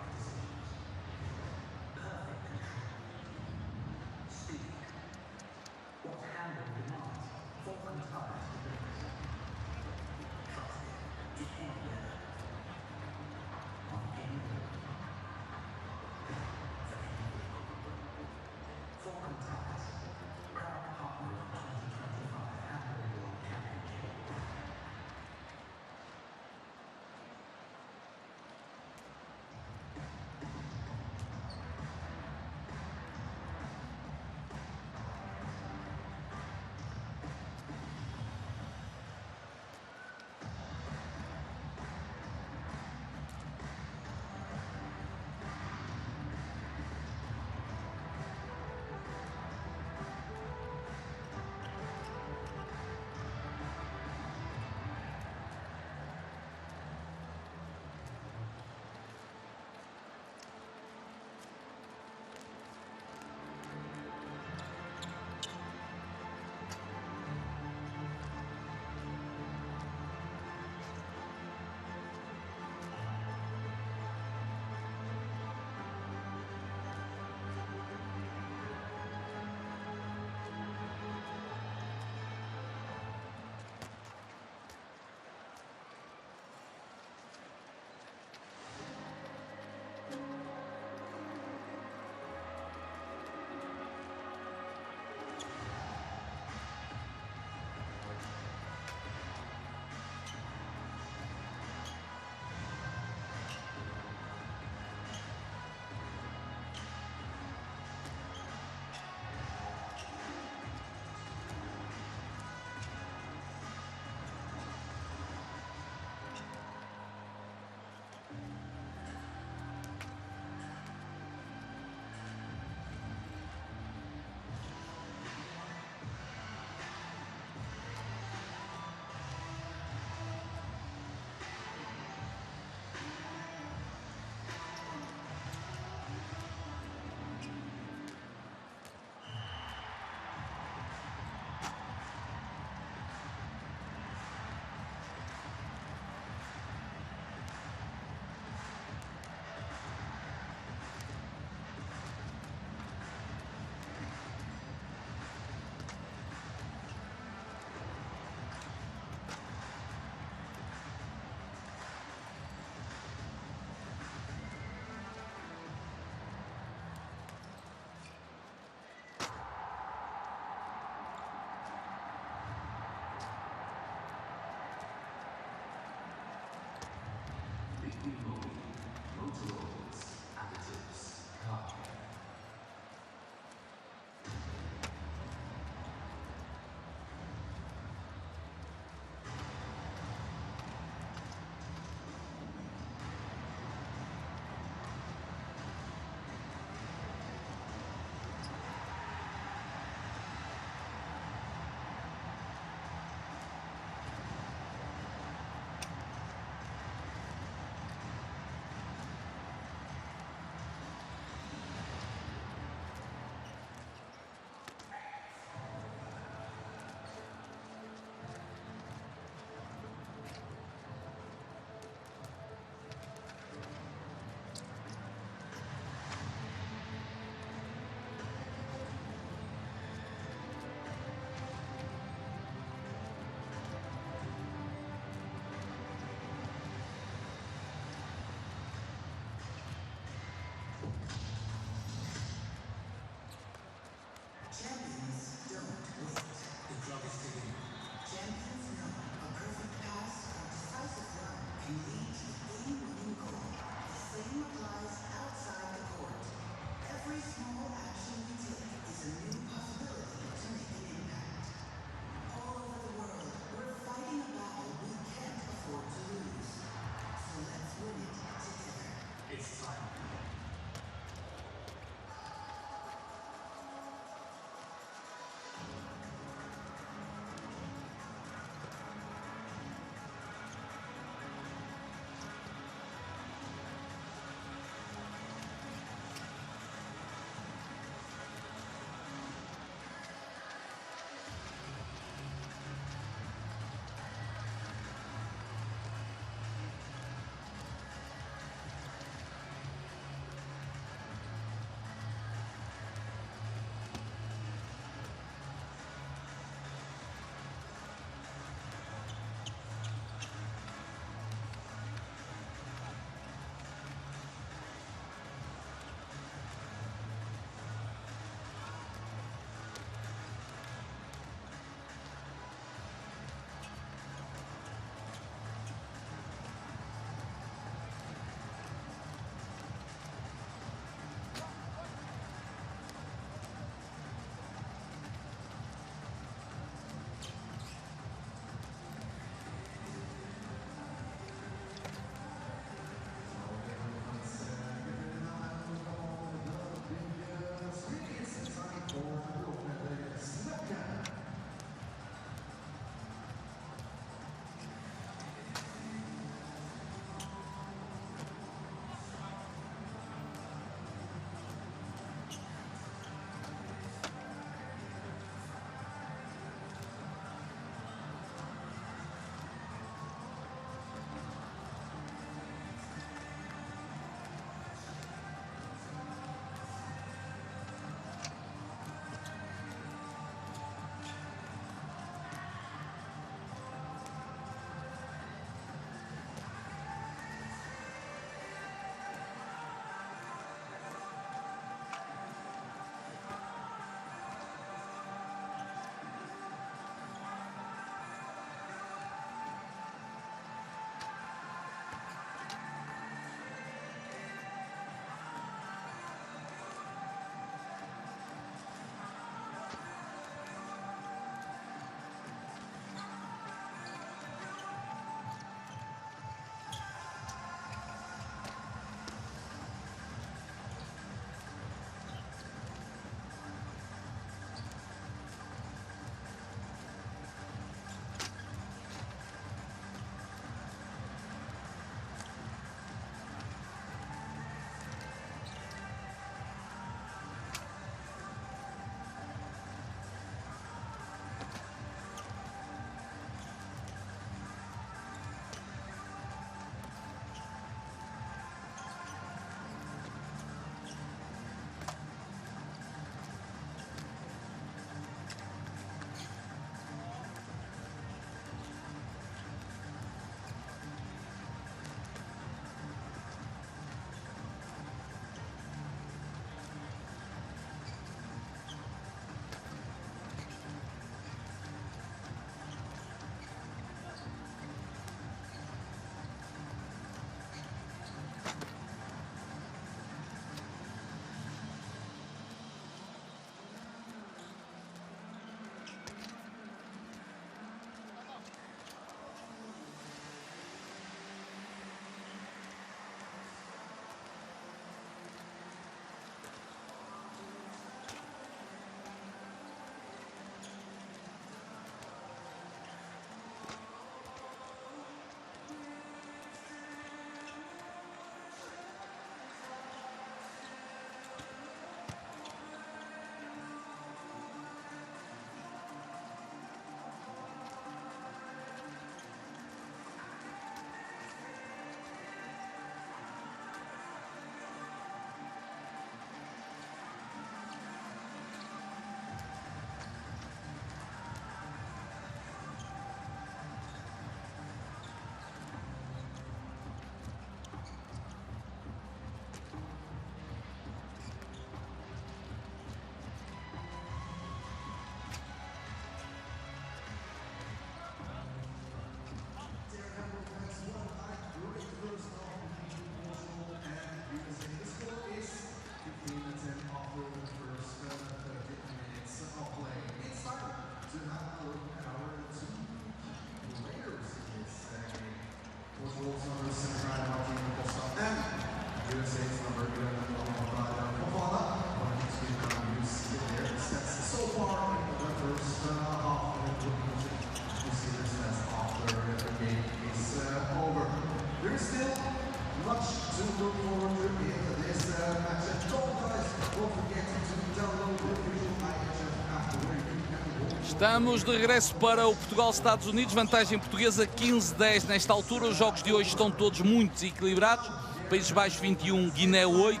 A: Estamos de regresso para o Portugal-Estados Unidos, vantagem portuguesa 15-10 nesta altura. Os jogos de hoje estão todos muito desequilibrados. Países Baixos 21, Guiné 8,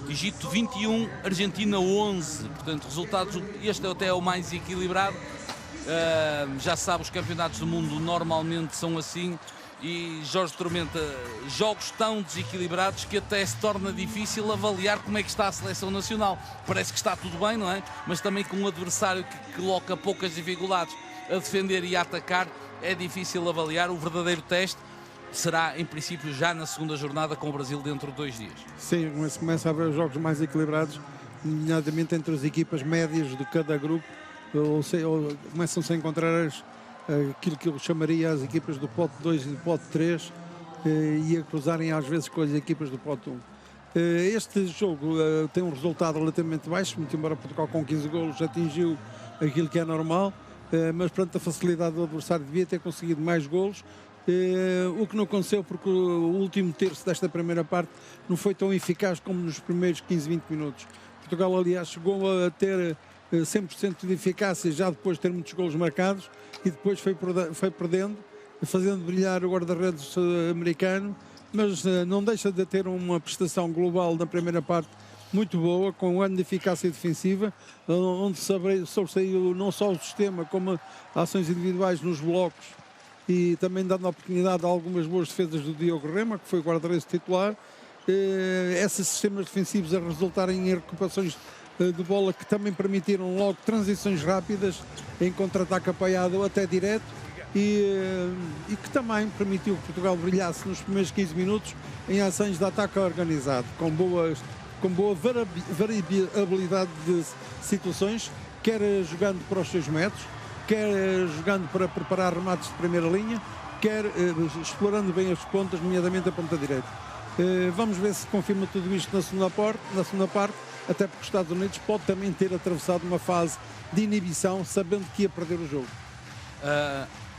A: Egito 21, Argentina 11. Portanto, resultados, este até é o mais equilibrado. Já sabe, os campeonatos do mundo normalmente são assim. E Jorge Tormenta, jogos tão desequilibrados que até se torna difícil avaliar como é que está a seleção nacional. Parece que está tudo bem, não é? Mas também com um adversário que coloca poucas dificuldades a defender e a atacar, é difícil avaliar. O verdadeiro teste será, em princípio, já na segunda jornada com o Brasil dentro de 2 dias.
B: Sim, começa a haver jogos mais equilibrados, nomeadamente entre as equipas médias de cada grupo, ou começam-se a encontrar aquilo que eu chamaria as equipas do pote 2 e do pote 3 e a cruzarem às vezes com as equipas do pote 1. Este jogo tem um resultado relativamente baixo, muito embora Portugal com 15 golos atingiu aquilo que é normal, mas perante a facilidade do adversário devia ter conseguido mais golos, o que não aconteceu porque o último terço desta primeira parte não foi tão eficaz como nos primeiros 15, 20 minutos. Portugal, aliás, chegou a ter 100% de eficácia já depois de ter muitos golos marcados e depois foi perdendo, fazendo brilhar o guarda-redes americano, mas não deixa de ter uma prestação global na primeira parte muito boa, com um ano de eficácia defensiva, onde sobressaiu não só o sistema como ações individuais nos blocos e também dando a oportunidade a algumas boas defesas do Diogo Rema, que foi o guarda-redes titular. Esses sistemas defensivos a resultarem em recuperações de bola que também permitiram logo transições rápidas em contra-ataque apoiado até direto e que também permitiu que Portugal brilhasse nos primeiros 15 minutos em ações de ataque organizado, com boa variabilidade de situações, quer jogando para os seus metros, quer jogando para preparar remates de primeira linha, quer explorando bem as pontas, nomeadamente a ponta direita. Vamos ver se confirma tudo isto na segunda parte, até porque os Estados Unidos pode também ter atravessado uma fase de inibição, sabendo que ia perder o jogo.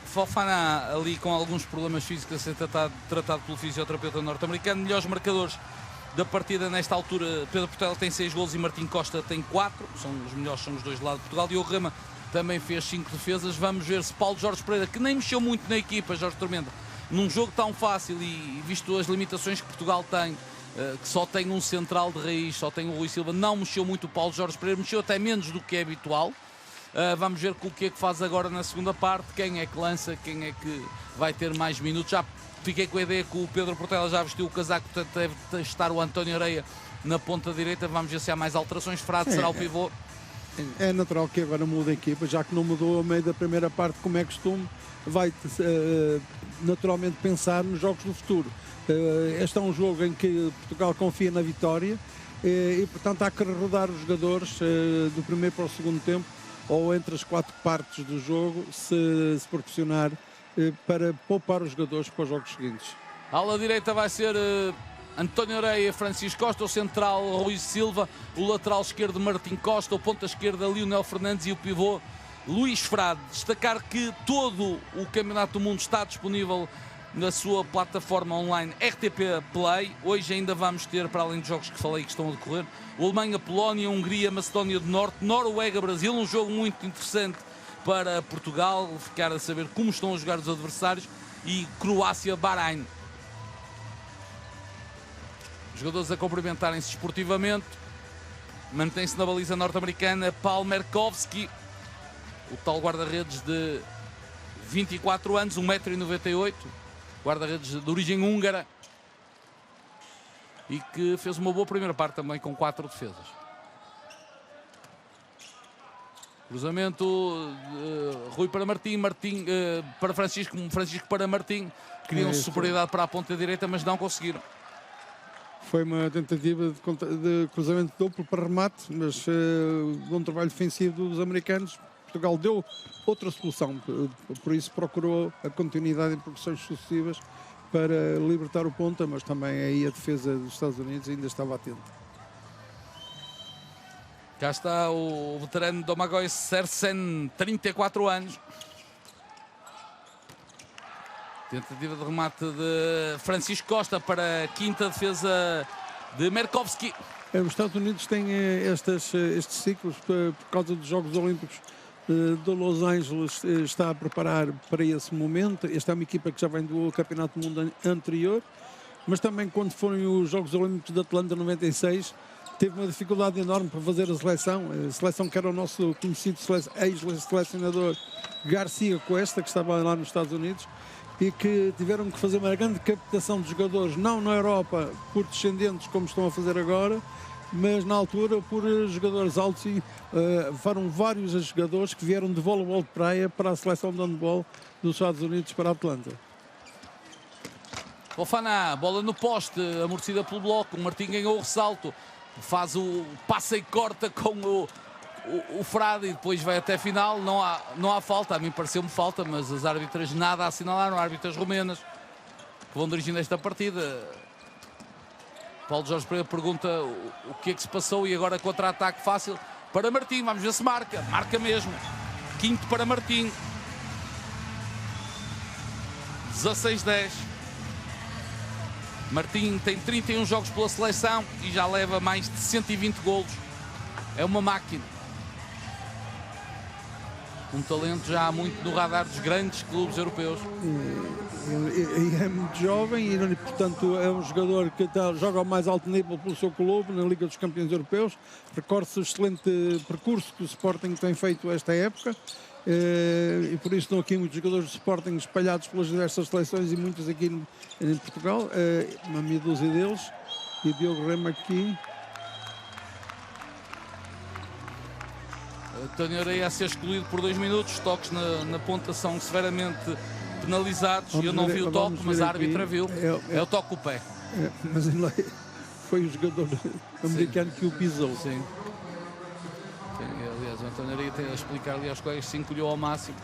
A: Fofana ali com alguns problemas físicos a ser tratado pelo fisioterapeuta norte-americano. Melhores marcadores da partida nesta altura: Pedro Portela tem 6 golos e Martim Costa tem 4. Os melhores são os dois do lado de Portugal. Diogo Rema também fez 5 defesas. Vamos ver se Paulo Jorge Pereira, que nem mexeu muito na equipa, Jorge Tormenta, num jogo tão fácil e visto as limitações que Portugal tem, que só tem um central de raiz, só tem o Rui Silva, não mexeu muito o Paulo Jorge Pereira, mexeu até menos do que é habitual. Vamos ver com o que é que faz agora na segunda parte, quem é que lança, quem é que vai ter mais minutos. Já fiquei com a ideia que o Pedro Portela já vestiu o casaco, portanto deve testar o António Areia na ponta direita. Vamos ver se há mais alterações. Frade será o pivô.
B: É natural que agora mude a equipa, já que não mudou a meio da primeira parte, como é costume, vai naturalmente pensar nos jogos do futuro. Este é um jogo em que Portugal confia na vitória e portanto há que rodar os jogadores do primeiro para o segundo tempo ou entre as 4 partes do jogo, se proporcionar, para poupar os jogadores para os jogos seguintes.
A: A ala direita vai ser António Areia, Francisco Costa, o central Rui Silva, o lateral esquerdo Martim Costa, o ponta esquerda Lionel Fernandes e o pivô Luís Frade. Destacar que todo o Campeonato do Mundo está disponível na sua plataforma online RTP Play. Hoje ainda vamos ter, para além dos jogos que falei que estão a decorrer, o Alemanha, Polónia, Hungria, Macedónia do Norte, Noruega, Brasil, um jogo muito interessante para Portugal, ficar a saber como estão a jogar os adversários, e Croácia, Bahrein. Os jogadores a cumprimentarem-se esportivamente. Mantém-se na baliza norte-americana Paul Merkovski, o tal guarda-redes de 24 anos, 1,98 m, guarda-redes de origem húngara, e que fez uma boa primeira parte também com 4 defesas. Cruzamento, Rui para Martim, para Francisco para Martim. Queriam superioridade para a ponta direita, mas não conseguiram.
B: Foi uma tentativa de cruzamento duplo para remate, mas bom trabalho defensivo dos americanos. Portugal deu outra solução, por isso procurou a continuidade em progressões sucessivas para libertar o ponta, mas também aí a defesa dos Estados Unidos ainda estava atenta.
A: Cá está o veterano Domagoj Sersen, 34 anos. Tentativa de remate de Francisco Costa para a quinta defesa de Merkovski.
B: Os Estados Unidos têm estes ciclos por causa dos Jogos Olímpicos de Los Angeles, está a preparar para esse momento. Esta é uma equipa que já vem do Campeonato do Mundo anterior, mas também quando foram os Jogos Olímpicos de Atlanta 96, teve uma dificuldade enorme para fazer a seleção que era o nosso conhecido ex-selecionador Garcia Cuesta, que estava lá nos Estados Unidos, e que tiveram que fazer uma grande captação de jogadores, não na Europa por descendentes como estão a fazer agora, mas na altura por jogadores altos, e foram vários os jogadores que vieram de voleibol de praia para a seleção de handball dos Estados Unidos para Atlanta.
A: Fofana, bola no poste, amortecida pelo bloco, o Martim ganhou o ressalto, faz o passe e corta com o Frade e depois vai até a final. Não há falta, a mim pareceu-me falta, mas as árbitras nada assinalaram, árbitras romenas que vão dirigindo esta partida. Paulo Jorge Pereira pergunta o que é que se passou e agora contra-ataque fácil para Martim. Vamos ver se marca. Marca mesmo. Quinto para Martim. 16-10. Martim tem 31 jogos pela seleção e já leva mais de 120 golos. É uma máquina. Um talento já há muito no radar dos grandes clubes europeus.
B: E é muito jovem e, portanto, é um jogador que joga ao mais alto nível pelo seu clube na Liga dos Campeões Europeus. Recorde-se o excelente percurso que o Sporting tem feito esta época. E por isso estão aqui muitos jogadores do Sporting espalhados pelas diversas seleções e muitos aqui em Portugal. Uma meia dúzia deles. E o Diogo Rema aqui.
A: António Areia a ser excluído por 2 minutos. Toques na ponta são severamente penalizados. Eu não vi o toque, mas a árbitra viu. É o toque com o pé.
B: Mas foi o jogador americano que o pisou.
A: Sim. Aliás, o António Areia tem a explicar ali aos colegas que se encolheu ao máximo.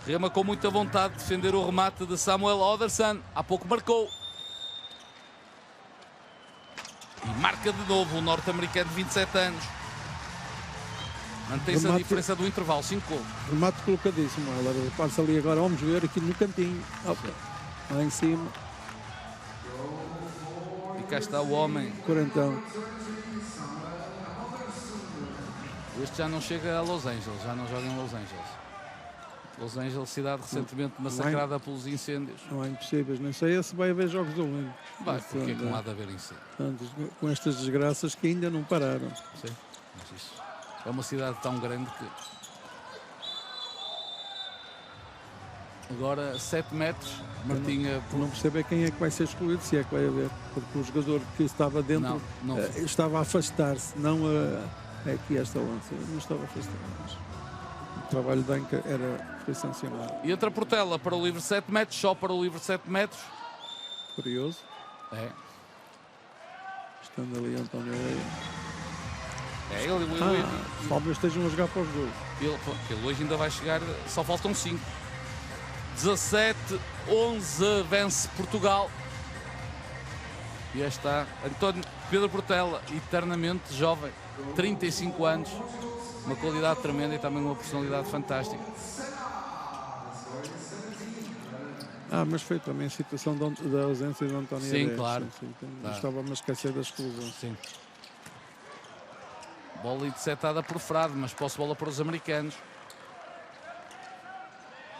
A: Rema com muita vontade de defender o remate de Samuel Oderson. Há pouco marcou. E marca de novo o norte-americano de 27 anos. Mantém-se a diferença do intervalo, 5 gols.
B: Remate colocadíssimo. Passa ali agora, vamos ver aqui no cantinho. Opa, lá em cima.
A: E cá está o homem.
B: Quarentão.
A: Este já não chega a Los Angeles, já não joga em Los Angeles. Los Angeles, cidade recentemente massacrada pelos incêndios.
B: Não é impossível, nem sei se vai haver Jogos Olímpicos.
A: Vai, porque não há de haver incêndios.
B: Com estas desgraças que ainda não pararam.
A: Sim, mas isso é uma cidade tão grande que... Agora 7 metros, Martinha...
B: Não percebe quem é que vai ser excluído, se é que vai haver. Porque o jogador que estava dentro estava a afastar-se, não é aqui esta lança, não estava a afastar-se. O trabalho da Anca foi sancionado.
A: E entra Portela para o livre 7 metros, só para o livre 7 metros.
B: Curioso.
A: É.
B: Estando ali António Areia.
A: É, ele
B: talvez estejam a jogar para os gols.
A: Ele hoje ainda vai chegar, só faltam 5. 17-11 vence Portugal. E aí está Pedro Portela, eternamente jovem, 35 anos, uma qualidade tremenda e também uma personalidade fantástica.
B: Mas foi também a situação da ausência de António Areia.
A: Sim, claro.
B: Claro. Estava-me a esquecer da exclusão.
A: Sim. Bola interceptada por Frade, mas posse bola para os americanos.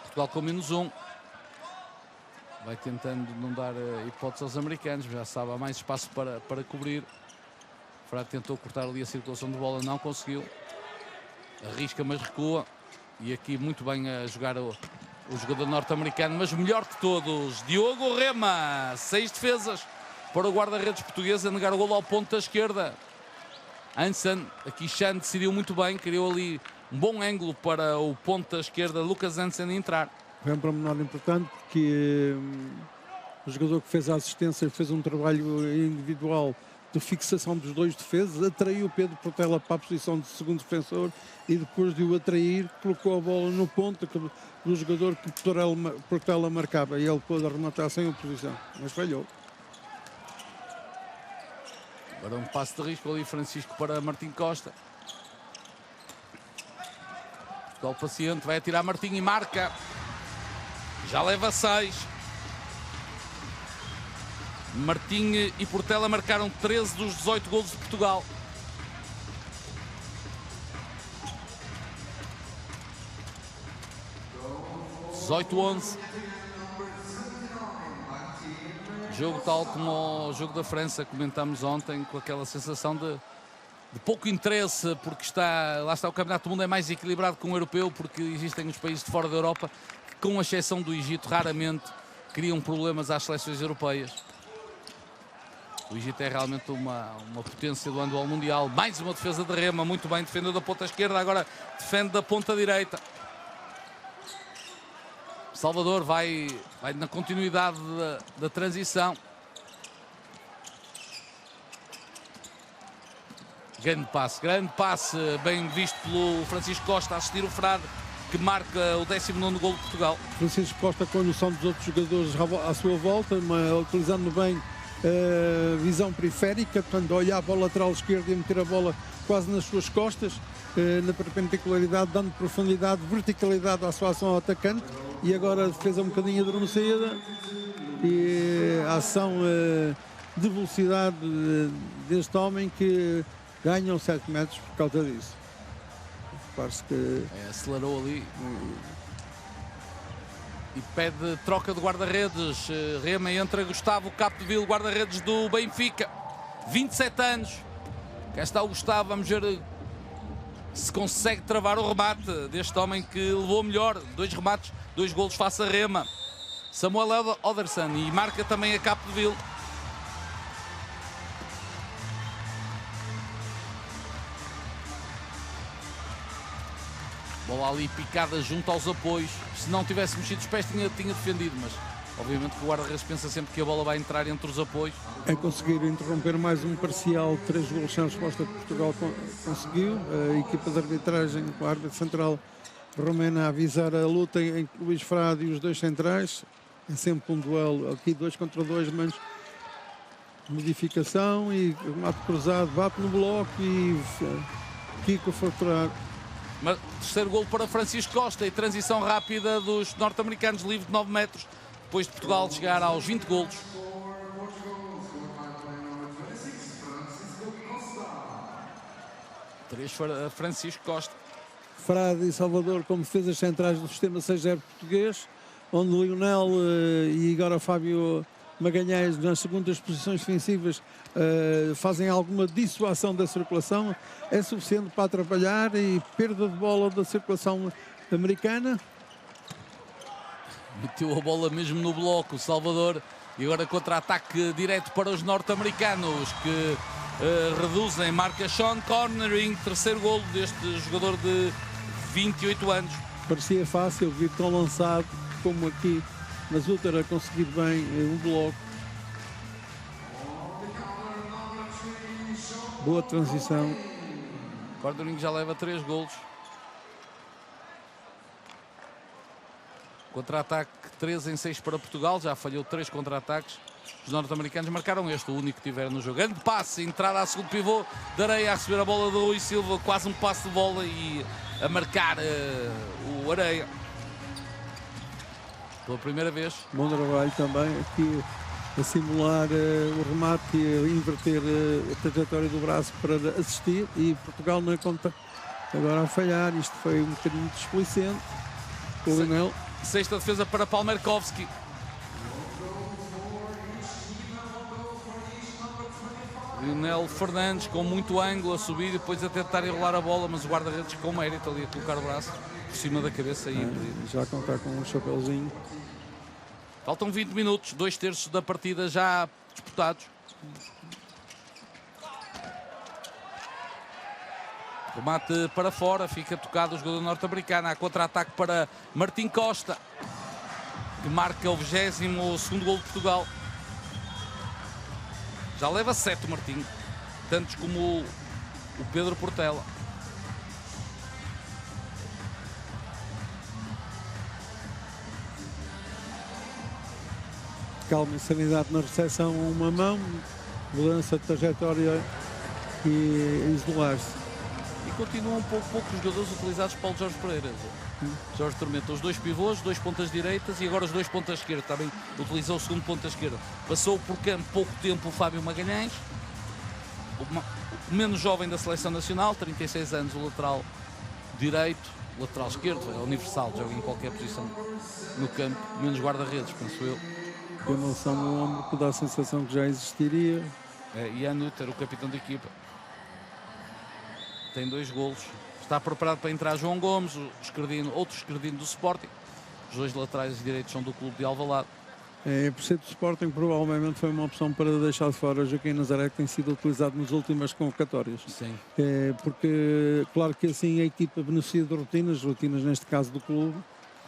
A: Portugal com -1. Vai tentando não dar hipótese aos americanos, já sabe, há mais espaço para cobrir. Frade tentou cortar ali a circulação de bola, não conseguiu. Arrisca, mas recua. E aqui muito bem a jogar o jogador norte-americano, mas melhor que todos, Diogo Rema. 6 defesas para o guarda-redes português a negar o golo ao ponto da esquerda. Hansen, aqui Chan decidiu muito bem, criou ali um bom ângulo para o ponto da esquerda, Lucas Hansen, entrar.
B: Foi um pormenor importante porque o jogador que fez a assistência fez um trabalho individual de fixação dos 2 defesas, atraiu Pedro Portela para a posição de segundo defensor e depois de o atrair colocou a bola no ponto do jogador que Portela marcava e ele pôde arrematar sem oposição, mas falhou.
A: Agora um passo de risco ali, Francisco para Martim Costa. Portugal paciente, vai atirar Martim e marca. Já leva 6. Martim e Portela marcaram 13 dos 18 golos de Portugal. (18-11). Jogo tal como o jogo da França, comentamos ontem, com aquela sensação de pouco interesse, porque lá está o Campeonato do Mundo é mais equilibrado que um europeu, porque existem os países de fora da Europa que, com exceção do Egito, raramente criam problemas às seleções europeias. O Egito é realmente uma potência do handball mundial. Mais uma defesa de Rema, muito bem, defendeu da ponta esquerda, agora defende da ponta direita. Salvador vai na continuidade da transição. Grande passe, bem visto pelo Francisco Costa a assistir o Frade, que marca o 19º golo de Portugal.
B: Francisco Costa com a noção dos outros jogadores à sua volta, utilizando bem a visão periférica, portanto, olhar para o lateral esquerdo e meter a bola quase nas suas costas, na perpendicularidade, dando profundidade, verticalidade à sua ação ao atacante. E agora a defesa um bocadinho adormecida e a ação de velocidade deste homem que ganham 7 metros por causa disso. Parece que
A: acelerou ali e pede troca de guarda-redes. Rema entra Gustavo Capdeville, guarda-redes do Benfica, 27 anos. Cá está o Gustavo, vamos ver se consegue travar o remate deste homem que levou melhor. 2 remates, 2 golos face a Rema. Samuel Oderson, e marca também a Capdeville. Bola ali picada junto aos apoios. Se não tivesse mexido os pés tinha defendido, mas obviamente que o guarda-redes pensa sempre que a bola vai entrar entre os apoios.
B: É conseguir interromper mais um parcial, 3 golos sem resposta que Portugal conseguiu. A equipa de arbitragem, com a árbitra central romena, a avisar a luta em Luís Frade e os 2 centrais. É sempre um duelo aqui, 2 contra 2, mas modificação e remate cruzado, bate no bloco e Kiko fraturado.
A: Terceiro golo para Francisco Costa e transição rápida dos norte-americanos, livre de 9 metros, depois de Portugal chegar aos 20 golos. Francisco Costa.
B: Frade e Salvador como defesas centrais do sistema 6-0 português, onde Lionel e agora Fábio Magalhães nas segundas posições defensivas fazem alguma dissuasão da circulação. É suficiente para atrapalhar e perda de bola da circulação americana.
A: Meteu a bola mesmo no bloco, Salvador, e agora contra-ataque direto para os norte-americanos, que reduzem, marca Sean Connery, terceiro golo deste jogador de 28 anos.
B: Parecia fácil vir tão lançado como aqui, mas o Uter a conseguir bem um bloco. Boa transição.
A: Cordorinho já leva 3 golos. Contra-ataque 3 em 6 para Portugal, já falhou 3 contra-ataques. Os norte-americanos marcaram este, o único que tiveram no jogo. Grande passe, entrada a segundo pivô de Areia a receber a bola do Rui Silva, quase um passe de bola e a marcar o Areia. Pela primeira vez.
B: Bom trabalho também aqui a simular o remate e a inverter a trajetória do braço para assistir, e Portugal na conta agora a falhar. Isto foi um bocadinho displicente. O Lionel.
A: Sexta defesa para Palmerkovski. Lionel Fernandes com muito ângulo a subir e depois a tentar enrolar a bola, mas o guarda-redes com mérito ali a colocar o braço por cima da cabeça e
B: já contar com um chapéuzinho.
A: Faltam 20 minutos, 2/3 da partida já disputados. Remate para fora, fica tocado o jogador norte-americano. Há contra-ataque para Martim Costa, que marca o 22º golo de Portugal. Já leva 7 Martim, tantos como o Pedro Portela.
B: Calma e sanidade na recepção, uma mão, mudança de trajetória e isolar-se.
A: E continuam poucos jogadores utilizados para o Jorge Pereira. Jorge Tormenta, os 2 pivôs, 2 pontas direitas e agora os 2 pontas esquerdas. Também utilizou o segundo ponta esquerda. Passou por campo pouco tempo o Fábio Magalhães, o menos jovem da seleção nacional, 36 anos, o lateral direito, lateral esquerdo, é universal, joga em qualquer posição no campo, menos guarda-redes, penso eu.
B: Tem uma noção no ombro que dá a sensação que já existiria.
A: Ian Nutter, o capitão da equipa, tem 2 golos. Está preparado para entrar João Gomes, outro esquerdino do Sporting. Os 2 laterais direitos são do clube de Alvalade.
B: Por ser do Sporting, provavelmente foi uma opção para deixar de fora Joaquim Nazaré, que tem sido utilizado nas últimas convocatórias.
A: Sim.
B: Porque, claro que assim a equipa beneficia de rotinas neste caso do clube.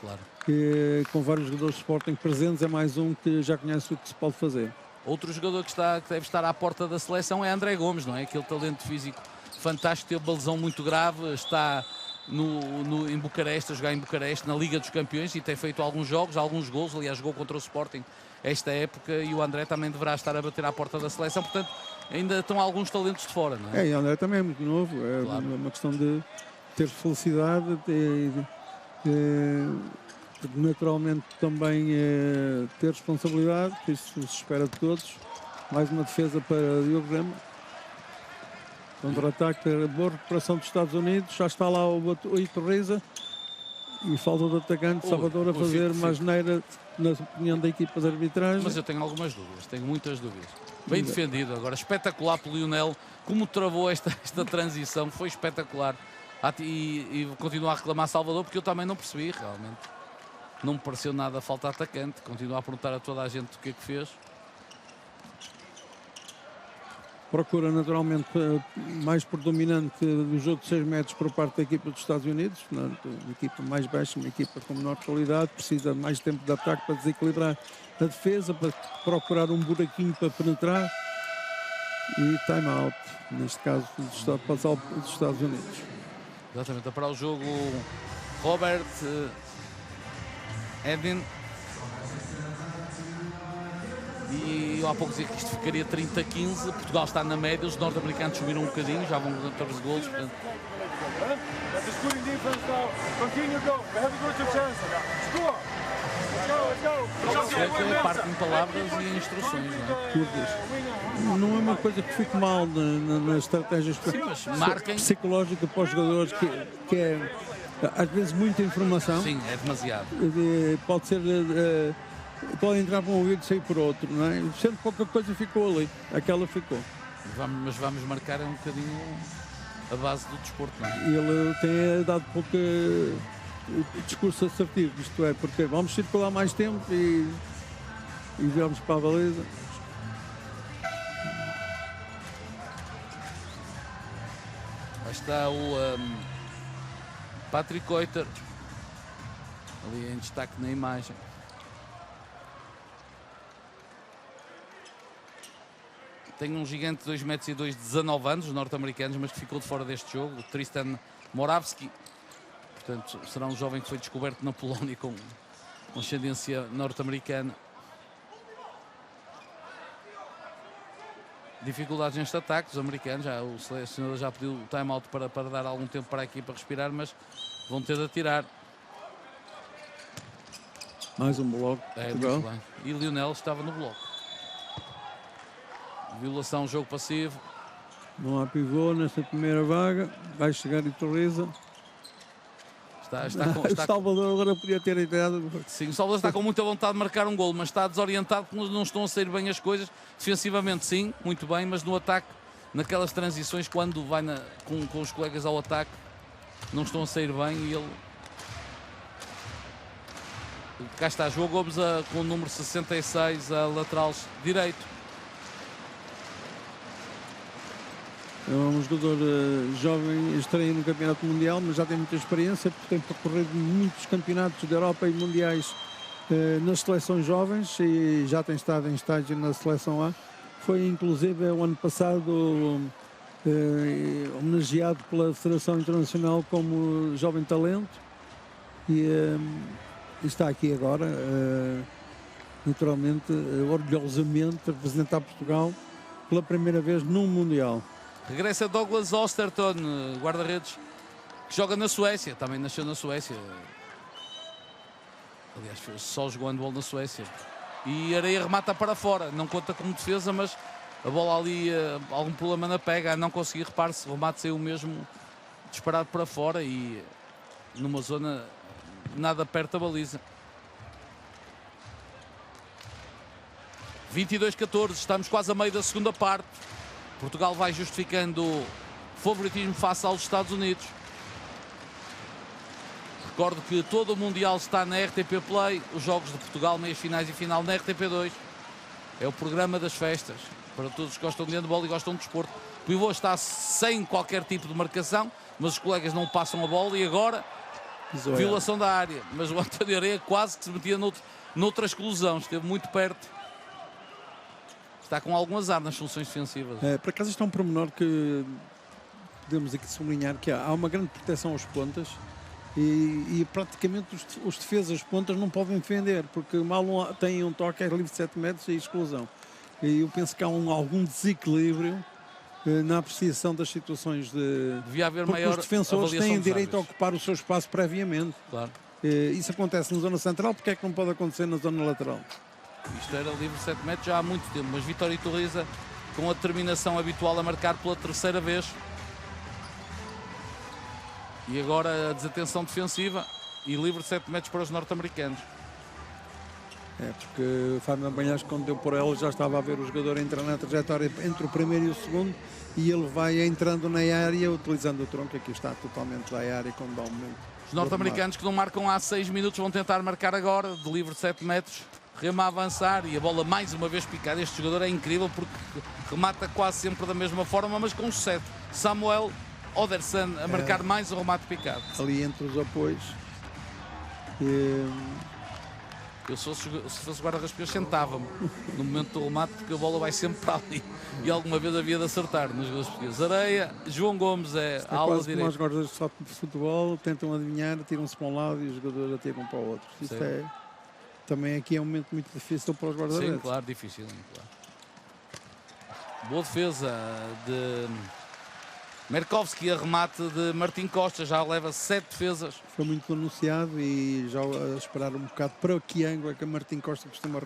A: Claro.
B: Que com vários jogadores de Sporting presentes é mais um que já conhece o que se pode fazer.
A: Outro jogador que deve estar à porta da seleção é André Gomes, não é? Aquele talento físico fantástico, teve uma lesão muito grave, está em Bucareste, a jogar em Bucareste, na Liga dos Campeões, e tem feito alguns jogos, alguns gols. Aliás, jogou contra o Sporting esta época, e o André também deverá estar a bater à porta da seleção. Portanto, ainda estão alguns talentos de fora, não é?
B: E o André também é muito novo, é
A: claro.
B: Uma questão de ter felicidade, naturalmente também ter responsabilidade, que isso se espera de todos. Mais uma defesa para Diogo Rama. Contra-ataque, boa recuperação dos Estados Unidos, já está lá o Iturriza e falta de atacante Salvador a fazer uma asneira na opinião da equipa de arbitragem.
A: Mas eu tenho algumas dúvidas, tenho muitas dúvidas. Bem defendido, agora espetacular pelo Lionel, como travou esta transição, foi espetacular. E continua a reclamar Salvador, porque eu também não percebi realmente. Não me pareceu nada falta de atacante, continua a perguntar a toda a gente o que é que fez.
B: Procura naturalmente mais predominante do jogo de 6 metros por parte da equipa dos Estados Unidos, uma equipa mais baixa, uma equipa com menor qualidade, precisa de mais tempo de ataque para desequilibrar a defesa, para procurar um buraquinho para penetrar, e time out, neste caso dos Estados Unidos.
A: Exatamente, para o jogo Robert Edin. E eu há pouco dizia que isto ficaria 30-15. Portugal está na média, os norte-americanos subiram um bocadinho, já vão com 14 golos. Portanto... É parte em palavras e em instruções, não é?
B: Não é uma coisa que fique mal nas estratégias psicológicas para os jogadores, que é às vezes muita informação.
A: Sim, é demasiado.
B: Pode ser... pode entrar por um ouvido e sair por outro, não é? Sendo pouca coisa ficou ali, aquela ficou.
A: Mas vamos marcar um bocadinho a base do desporto, não é?
B: Ele tem dado pouco discurso assertivo, isto é, porque vamos circular mais tempo e vamos para a baliza.
A: Aí está o Patrick Coiter, ali em destaque na imagem. Tem um gigante de 2 metros e 2 de 19 anos, os norte-americanos, mas que ficou de fora deste jogo, o Tristan Moravski. Portanto, será um jovem que foi descoberto na Polónia com ascendência norte-americana. Dificuldades neste ataque, os americanos, o selecionador já pediu o time-out para dar algum tempo para a equipa respirar, mas vão ter de atirar.
B: Mais um bloco.
A: Muito bem. E Lionel estava no bloco. Violação, jogo passivo.
B: Não há pivô nesta primeira vaga. Vai chegar Iturriza. O Salvador agora podia ter entrado.
A: Sim, o Salvador está com muita vontade de marcar um gol, mas está desorientado porque não estão a sair bem as coisas. Defensivamente sim, muito bem, mas no ataque, naquelas transições, quando vai com os colegas ao ataque, não estão a sair bem e ele... Cá está, João Gomes com o número 66 a lateral direito.
B: É um jogador jovem, estreia no Campeonato Mundial, mas já tem muita experiência, porque tem percorrido muitos campeonatos da Europa e mundiais nas seleções jovens e já tem estado em estágio na Seleção A. Foi inclusive o ano passado homenageado pela Federação Internacional como jovem talento e está aqui agora, naturalmente, orgulhosamente, a representar Portugal pela primeira vez num Mundial.
A: Regressa Douglas Osterton, guarda-redes, que joga na Suécia, também nasceu na Suécia. Aliás, só jogou handball na Suécia. E Areia remata para fora, não conta como defesa, mas a bola ali, algum problema na pega, a não conseguir, repare-se, o remate saiu mesmo disparado para fora e numa zona nada perto da baliza. 22-14, estamos quase a meio da segunda parte. Portugal vai justificando o favoritismo face aos Estados Unidos. Recordo que todo o Mundial está na RTP Play, os jogos de Portugal, meias finais e final na RTP2. É o programa das festas, para todos que gostam de handball e gostam de desporto. O pivô está sem qualquer tipo de marcação, mas os colegas não passam a bola e agora violação da área. Mas o António Areia quase que se metia noutra exclusão, esteve muito perto. Está com algum azar nas soluções defensivas.
B: Por acaso isto é um pormenor que podemos aqui sublinhar, que há uma grande proteção aos pontas e praticamente os defesas pontas não podem defender, porque mal têm um toque, é livre de 7 metros e exclusão. E eu penso que há algum desequilíbrio na apreciação das situações de...
A: Devia haver
B: porque
A: maior
B: os defensores têm direito a ocupar o seu espaço previamente.
A: Claro.
B: Isso acontece na zona central, porque é que não pode acontecer na zona lateral?
A: Isto era livre de 7 metros já há muito tempo, mas Vitória Torreza com a determinação habitual a marcar pela terceira vez. E agora a desatenção defensiva e livre de 7 metros para os norte-americanos.
B: Porque o Fábio Magalhães, quando deu por ela, já estava a ver o jogador entrar na trajetória entre o primeiro e o segundo e ele vai entrando na área, utilizando o tronco. Aqui está totalmente da área quando dá um momento.
A: Os norte-americanos que não marcam há 6 minutos vão tentar marcar agora, de livre de 7 metros. Rema a avançar e a bola mais uma vez picada. Este jogador é incrível porque remata quase sempre da mesma forma, mas com sucesso. Samuel Oderson a marcar mais um remate picado.
B: Ali entre os apoios.
A: Eu se fosse guarda-redes sentava-me no momento do remate, porque a bola vai sempre para ali e alguma vez havia de acertar nos gols portugueses. Areia, João Gomes é a ala direita.
B: Os guardas de futebol tentam adivinhar, atiram-se para um lado e os jogadores atiram para o outro. Isto é... Também aqui é um momento muito difícil para os guarda-redes.
A: Sim, claro, difícil. Claro. Boa defesa de Merkovski, a remate de Martim Costa, já leva 7 defesas.
B: Foi muito anunciado e já a esperar um bocado para que ângulo é que a Martim Costa costuma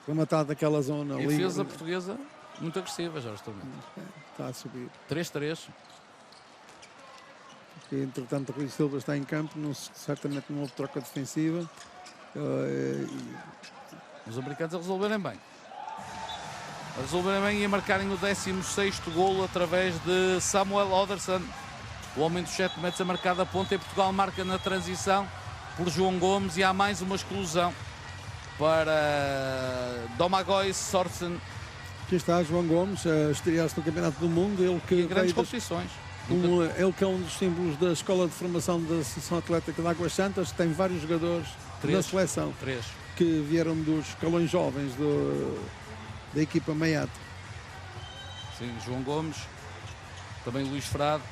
B: rematar daquela zona.
A: E a defesa portuguesa muito agressiva, Jorge Tormento.
B: Está a subir.
A: 3-3.
B: Entretanto, o Rui Silva está em campo, certamente não houve troca defensiva.
A: Os americanos a resolverem bem. E a marcarem o 16º golo através de Samuel Oderson, o homem dos 7 metros a marcar da ponta, e Portugal marca na transição por João Gomes e há mais uma exclusão para Domagoj Sorensen.
B: Aqui está João Gomes a estrear-se no Campeonato do Mundo, ele que
A: grandes competições.
B: Ele que é um dos símbolos da Escola de Formação da Associação Atlética de Águas Santas, tem vários jogadores da seleção que vieram dos escalões jovens da equipa Maiate.
A: Sim, João Gomes, também Luís Frade.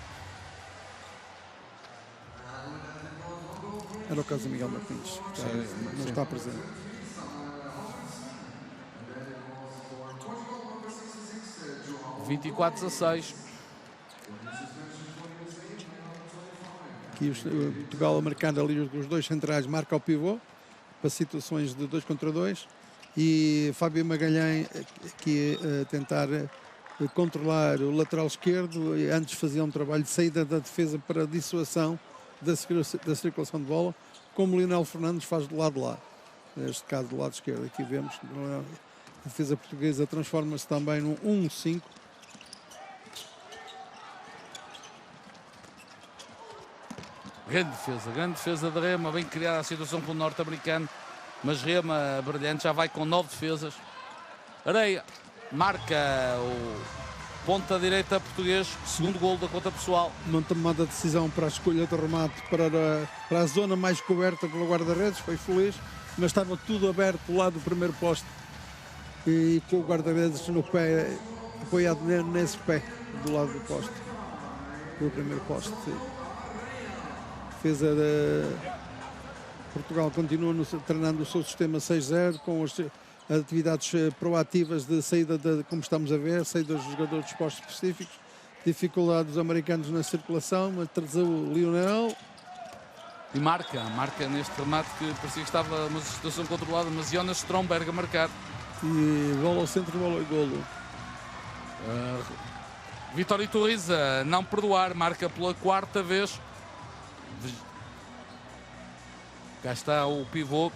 B: Era o caso de Miguel Martins, não está presente.
A: – 24-16.
B: Aqui Portugal a marcar ali os dois centrais, marca o pivô para situações de 2 contra 2 e Fábio Magalhães aqui a tentar controlar o lateral esquerdo. Antes fazia um trabalho de saída da defesa para dissuasão da circulação de bola, como o Lionel Fernandes faz do lado de lá, neste caso do lado esquerdo. Aqui vemos que a defesa portuguesa transforma-se também num 1-5.
A: Grande defesa de Rema, bem criada a situação pelo norte-americano, mas Rema brilhante, já vai com 9 defesas. Areia marca o ponta direita português, segundo golo da conta pessoal.
B: Não tomada a decisão para a escolha de remate para a zona mais coberta pelo guarda-redes, foi feliz, mas estava tudo aberto do lado do primeiro poste e com o guarda-redes no pé, apoiado nesse pé do lado do poste, do primeiro poste. Defesa de Portugal continua treinando o seu sistema 6-0 com as atividades proativas de saída, como estamos a ver, saída dos jogadores de postos específicos, dificuldade dos americanos na circulação, mas trazer o Lionel
A: E marca neste remate que parecia que estava uma situação controlada, mas Jonas Stromberg a marcar.
B: E bola ao centro, bola e golo.
A: Vítor Iturriza não perdoar, marca pela 4ª vez. Cá está o pivô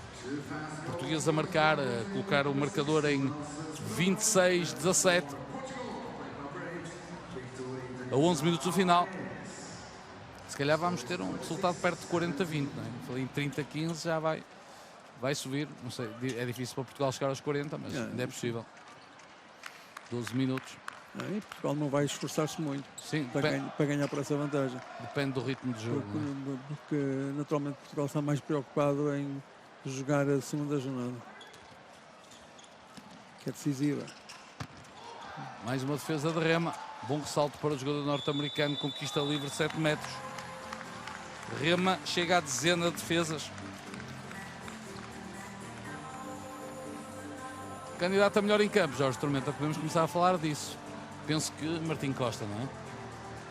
A: português a marcar, a colocar o marcador em 26-17. A 11 minutos do final. Se calhar vamos ter um resultado perto de 40-20, não é? Falei em 30-15, já vai subir. Não sei, é difícil para Portugal chegar aos 40, mas ainda é possível. 12 minutos.
B: E Portugal não vai esforçar-se muito.
A: Sim,
B: para ganhar por essa vantagem.
A: Depende do ritmo de jogo.
B: Porque naturalmente Portugal está mais preocupado em jogar a segunda jornada, que é decisiva.
A: Mais uma defesa de Rema. Bom ressalto para o jogador norte-americano. Conquista livre 7 metros. Rema chega à dezena de defesas. Candidato a melhor em campo, Jorge Tormenta. Podemos começar a falar disso. Penso que Martim Costa, não é?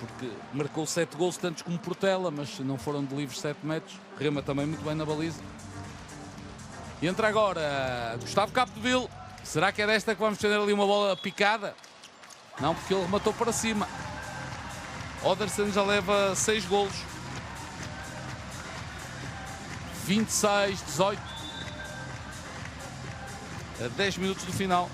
A: Porque marcou 7 gols, tantos como Portela, mas não foram de livres 7 metros. Rema também muito bem na baliza. E entra agora Gustavo Capdeville. Será que é desta que vamos ter ali uma bola picada? Não, porque ele rematou para cima. Oderson já leva 6 golos. 26-18. A 10 minutos do final.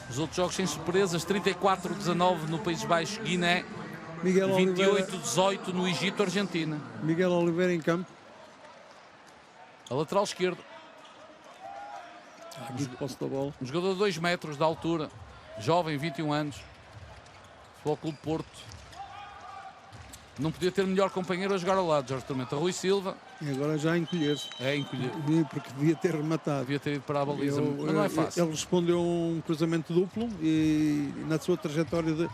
A: Os outros jogos sem surpresas. 34-19 no Países Baixos, Guiné. 28-18 no Egito, Argentina.
B: Miguel Oliveira em campo.
A: A lateral esquerdo.
B: Aqui de posse da bola.
A: Um jogador de 2 metros de altura. Jovem, 21 anos. Futebol Clube Porto. Não podia ter melhor companheiro a jogar ao lado, Jorge Tormenta. Rui Silva.
B: E agora já a encolher-se.
A: É encolher.
B: Porque devia ter rematado.
A: Devia ter ido para a baliza, mas não é fácil.
B: Ele respondeu a um cruzamento duplo e na sua trajetória de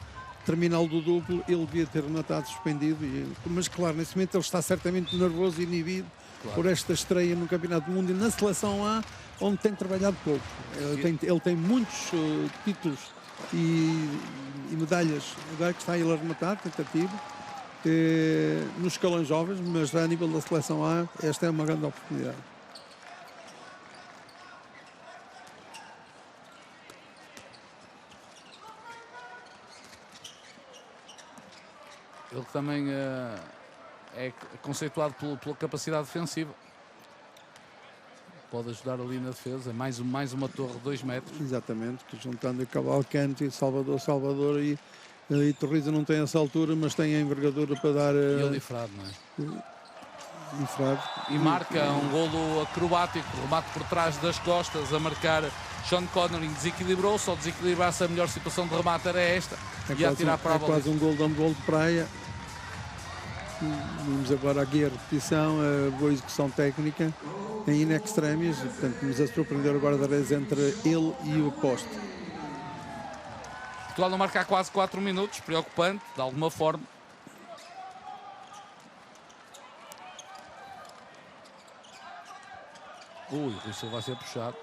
B: terminal do duplo ele devia ter rematado suspendido. Mas claro, nesse momento ele está certamente nervoso e inibido por esta estreia no Campeonato do Mundo e na Seleção A, onde tem trabalhado pouco. Ele tem muitos títulos e medalhas. Agora que está ele a rematar, tentativa. Nos escalões jovens, mas a nível da Seleção A, esta é uma grande oportunidade.
A: Ele também é conceituado pela capacidade defensiva. Pode ajudar ali na defesa. Mais uma torre de 2 metros.
B: Exatamente, juntando Cavalcante e Salvador e Iturriza não tem essa altura, mas tem a envergadura para dar.
A: E ele Frade, não é? E marca um golo acrobático, remate por trás das costas, a marcar Sean Connery. Desequilibrou-se, ou desequilibrar-se, a melhor situação de remate era esta. E a tirar para a bola.
B: É quase um golo de handball de praia. Vimos agora aqui a repetição, a boa execução técnica em in extremis. Portanto, nos a surpreender o guarda-redes entre ele e o poste.
A: Portugal não marca há quase 4 minutos, preocupante, de alguma forma. O Rui vai ser puxado.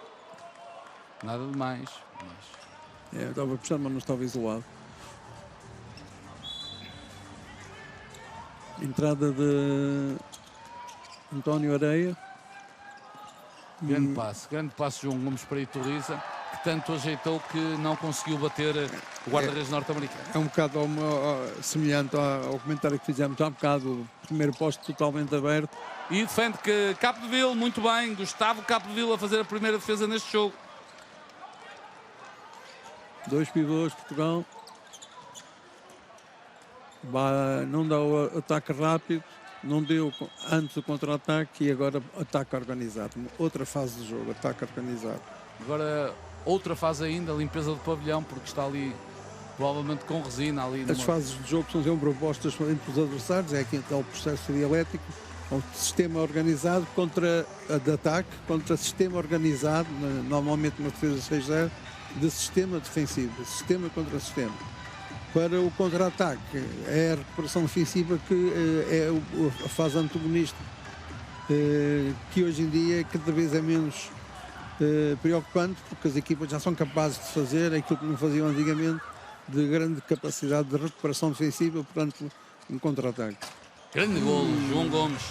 A: Nada de mais.
B: Eu estava puxado, mas não estava isolado. Entrada de António Areia.
A: Grande passe João Gomes para Iturriza, que tanto ajeitou que não conseguiu bater o guarda-redes norte-americano.
B: É um bocado semelhante ao comentário que fizemos há um bocado, o primeiro posto totalmente aberto.
A: E defende que Capdeville, muito bem, Gustavo Capdeville a fazer a primeira defesa neste jogo.
B: 2 pivôs, Portugal. Não dá o ataque rápido, não deu antes o contra-ataque e agora ataque organizado. Outra fase do jogo, ataque organizado.
A: Agora outra fase ainda, limpeza do pavilhão, porque está ali provavelmente com resina.
B: As fases de jogo são sempre propostas entre os adversários, é aqui então o processo dialético, um sistema organizado de ataque contra sistema organizado, normalmente uma defesa 6-0, de sistema defensivo, de sistema contra sistema. Para o contra-ataque é a recuperação defensiva que é a fase antagonista, que hoje em dia cada vez é menos preocupante, porque as equipas já são capazes de fazer aquilo que não faziam antigamente, de grande capacidade de recuperação defensiva. Portanto, um contra-ataque.
A: Grande golo, João Gomes.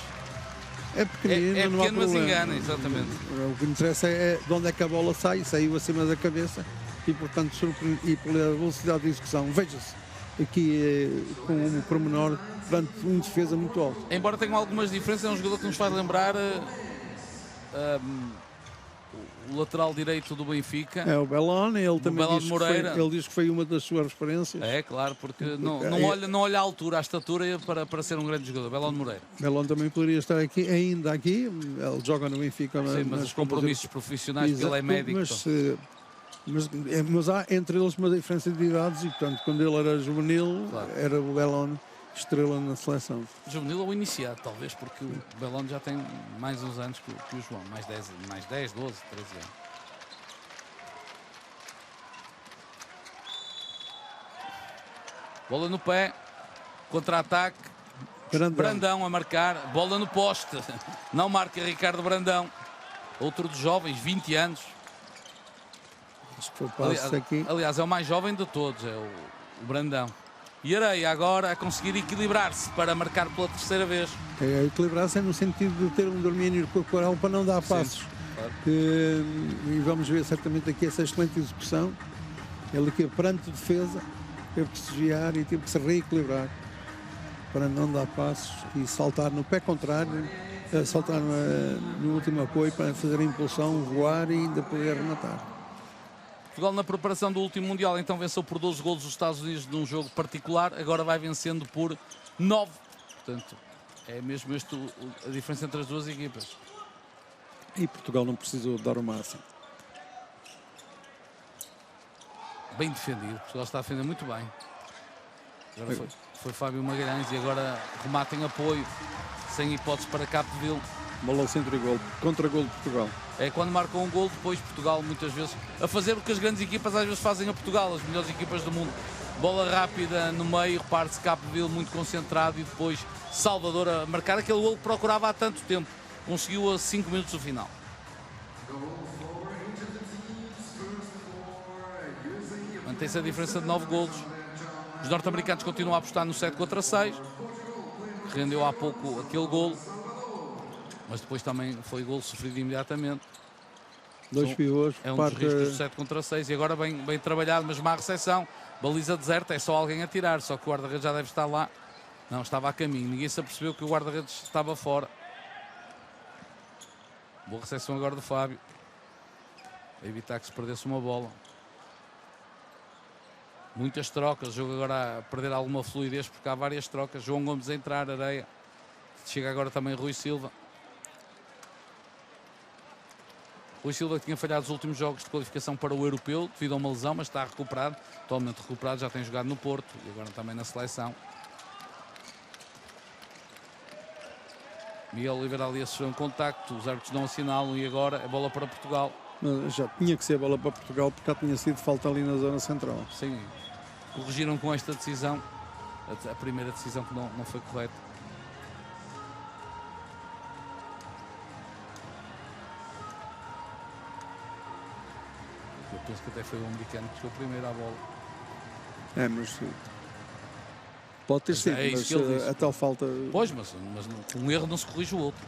B: É pequenino, não há
A: pequeno, mas
B: problema.
A: engana, exatamente.
B: O que interessa é de onde é que a bola sai, saiu acima da cabeça e, portanto, e pela velocidade de execução. Veja-se aqui com um pormenor perante um defesa muito alto.
A: Embora tenham algumas diferenças, é um jogador que nos faz lembrar o lateral direito do Benfica.
B: É o Bellone, ele também
A: Bellone
B: diz
A: Moreira.
B: ele diz que foi uma das suas referências.
A: É, claro, porque não olha a altura, a estatura para ser um grande jogador. Bellone Moreira.
B: Bellone também poderia estar aqui, ainda aqui. Ele joga no Benfica.
A: Sim, mas os compromissos profissionais, porque ele é médico.
B: Mas há entre eles uma diferença de idades e, portanto, quando ele era juvenil,
A: Claro.
B: era o Bellone estrela na seleção.
A: Juvenil ou iniciado, talvez, porque o Bellone já tem mais uns anos que o João, mais 10, 12, 13 anos. Bola no pé, contra-ataque, Brandão a marcar, bola no poste, não marca Ricardo Brandão, outro dos jovens, 20 anos.
B: Acho que foi passe aqui.
A: Aliás, é o mais jovem de todos, é o Brandão. E Areia agora a conseguir equilibrar-se para marcar pela terceira vez.
B: É equilibrar-se no sentido de ter um domínio corporal para não dar passos.
A: Claro.
B: E vamos ver certamente aqui essa excelente execução. Ele aqui perante a defesa teve que se desviar e teve que se reequilibrar para não dar passos e saltar no pé contrário, saltar no último apoio para fazer a impulsão, voar e ainda poder rematar.
A: Portugal na preparação do último Mundial então venceu por 12 golos os Estados Unidos num jogo particular, agora vai vencendo por 9. Portanto, é mesmo a diferença entre as duas equipas.
B: E Portugal não precisou dar o máximo.
A: Bem defendido, Portugal está a defender muito bem. Agora foi Fábio Magalhães e agora remata em apoio, sem hipótese para Cabo Verde.
B: Bola ao centro e gol, contra-gol de Portugal.
A: É quando marcam um gol, depois Portugal muitas vezes a fazer o que as grandes equipas às vezes fazem a Portugal, as melhores equipas do mundo. Bola rápida no meio, repare-se Cabo Verde muito concentrado e depois Salvador a marcar aquele gol que procurava há tanto tempo. Conseguiu a 5 minutos do final. Mantém-se a diferença de 9 golos. Os norte-americanos continuam a apostar no 7-6. Rendeu há pouco aquele golo. Mas depois também foi golo sofrido imediatamente.
B: Dois pivôs.
A: É um dos riscos do 7-6 e agora bem trabalhado, mas má recepção. Baliza deserta, é só alguém a tirar, só que o guarda-redes já deve estar lá. Não, estava a caminho. Ninguém se apercebeu que o guarda-redes estava fora. Boa recepção agora do Fábio. A evitar que se perdesse uma bola. Muitas trocas, o jogo agora a perder alguma fluidez porque há várias trocas. João Gomes a entrar, Areia. Chega agora também Rui Silva. Rui Silva que tinha falhado os últimos jogos de qualificação para o Europeu devido a uma lesão, mas está recuperado, totalmente recuperado, já tem jogado no Porto e agora também na seleção. Miguel Oliveira ali a sofrer um contacto, os árbitros não assinalam e agora é bola para Portugal.
B: Mas já tinha que ser bola para Portugal porque já tinha sido falta ali na zona central.
A: Sim, corrigiram com esta decisão, a primeira decisão que não foi correta. Eu penso que até foi o americano que chegou primeiro à bola.
B: É, mas pode ter sido, mas a tal falta...
A: Pois, mas um erro não se corrige o outro.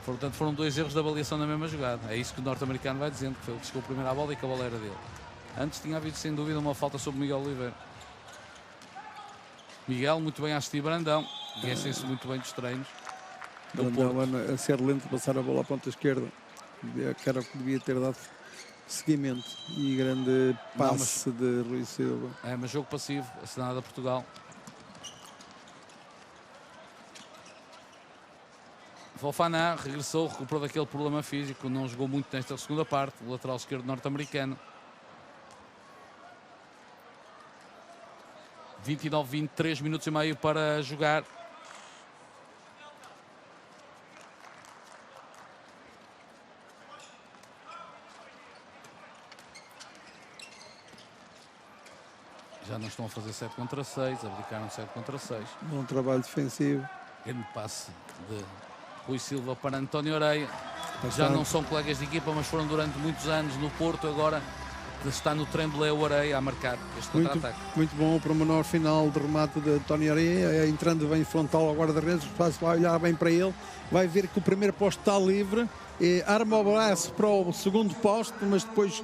A: Portanto, foram 2 erros de avaliação na mesma jogada. É isso que o norte-americano vai dizendo, que foi ele que chegou primeiro à bola e que a bola era dele. Antes tinha havido, sem dúvida, uma falta sobre Miguel Oliveira. Miguel, muito bem a assistir Brandão. Conhecem-se muito bem dos treinos.
B: Brandão a ser lento, passar a bola à ponta esquerda. Que era o que devia ter dado seguimento. E grande passe de Rui Silva.
A: É, mas jogo passivo, assinado a Portugal. Fofana regressou, recuperou daquele problema físico, não jogou muito nesta segunda parte, o lateral esquerdo norte-americano. 29, 23 minutos e meio para jogar. Já não estão a fazer 7-6, abdicaram 7-6.
B: Bom trabalho defensivo.
A: Grande passe de Rui Silva para António Areia. Já não são colegas de equipa, mas foram durante muitos anos no Porto. Agora está no Tremblay o Areia a marcar este contra-ataque.
B: Muito bom o promenor final de remate de Tony Areia, entrando bem frontal ao guarda-redes, vai olhar bem para ele, vai ver que o primeiro posto está livre, arma o braço para o segundo posto, mas depois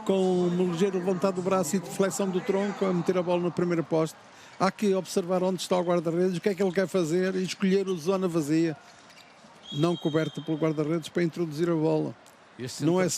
B: com um ligeiro levantado do braço e de flexão do tronco a meter a bola no primeiro posto. Há que observar onde está o guarda-redes, o que é que ele quer fazer e escolher a zona vazia, não coberta pelo guarda-redes, para introduzir a bola. Não é só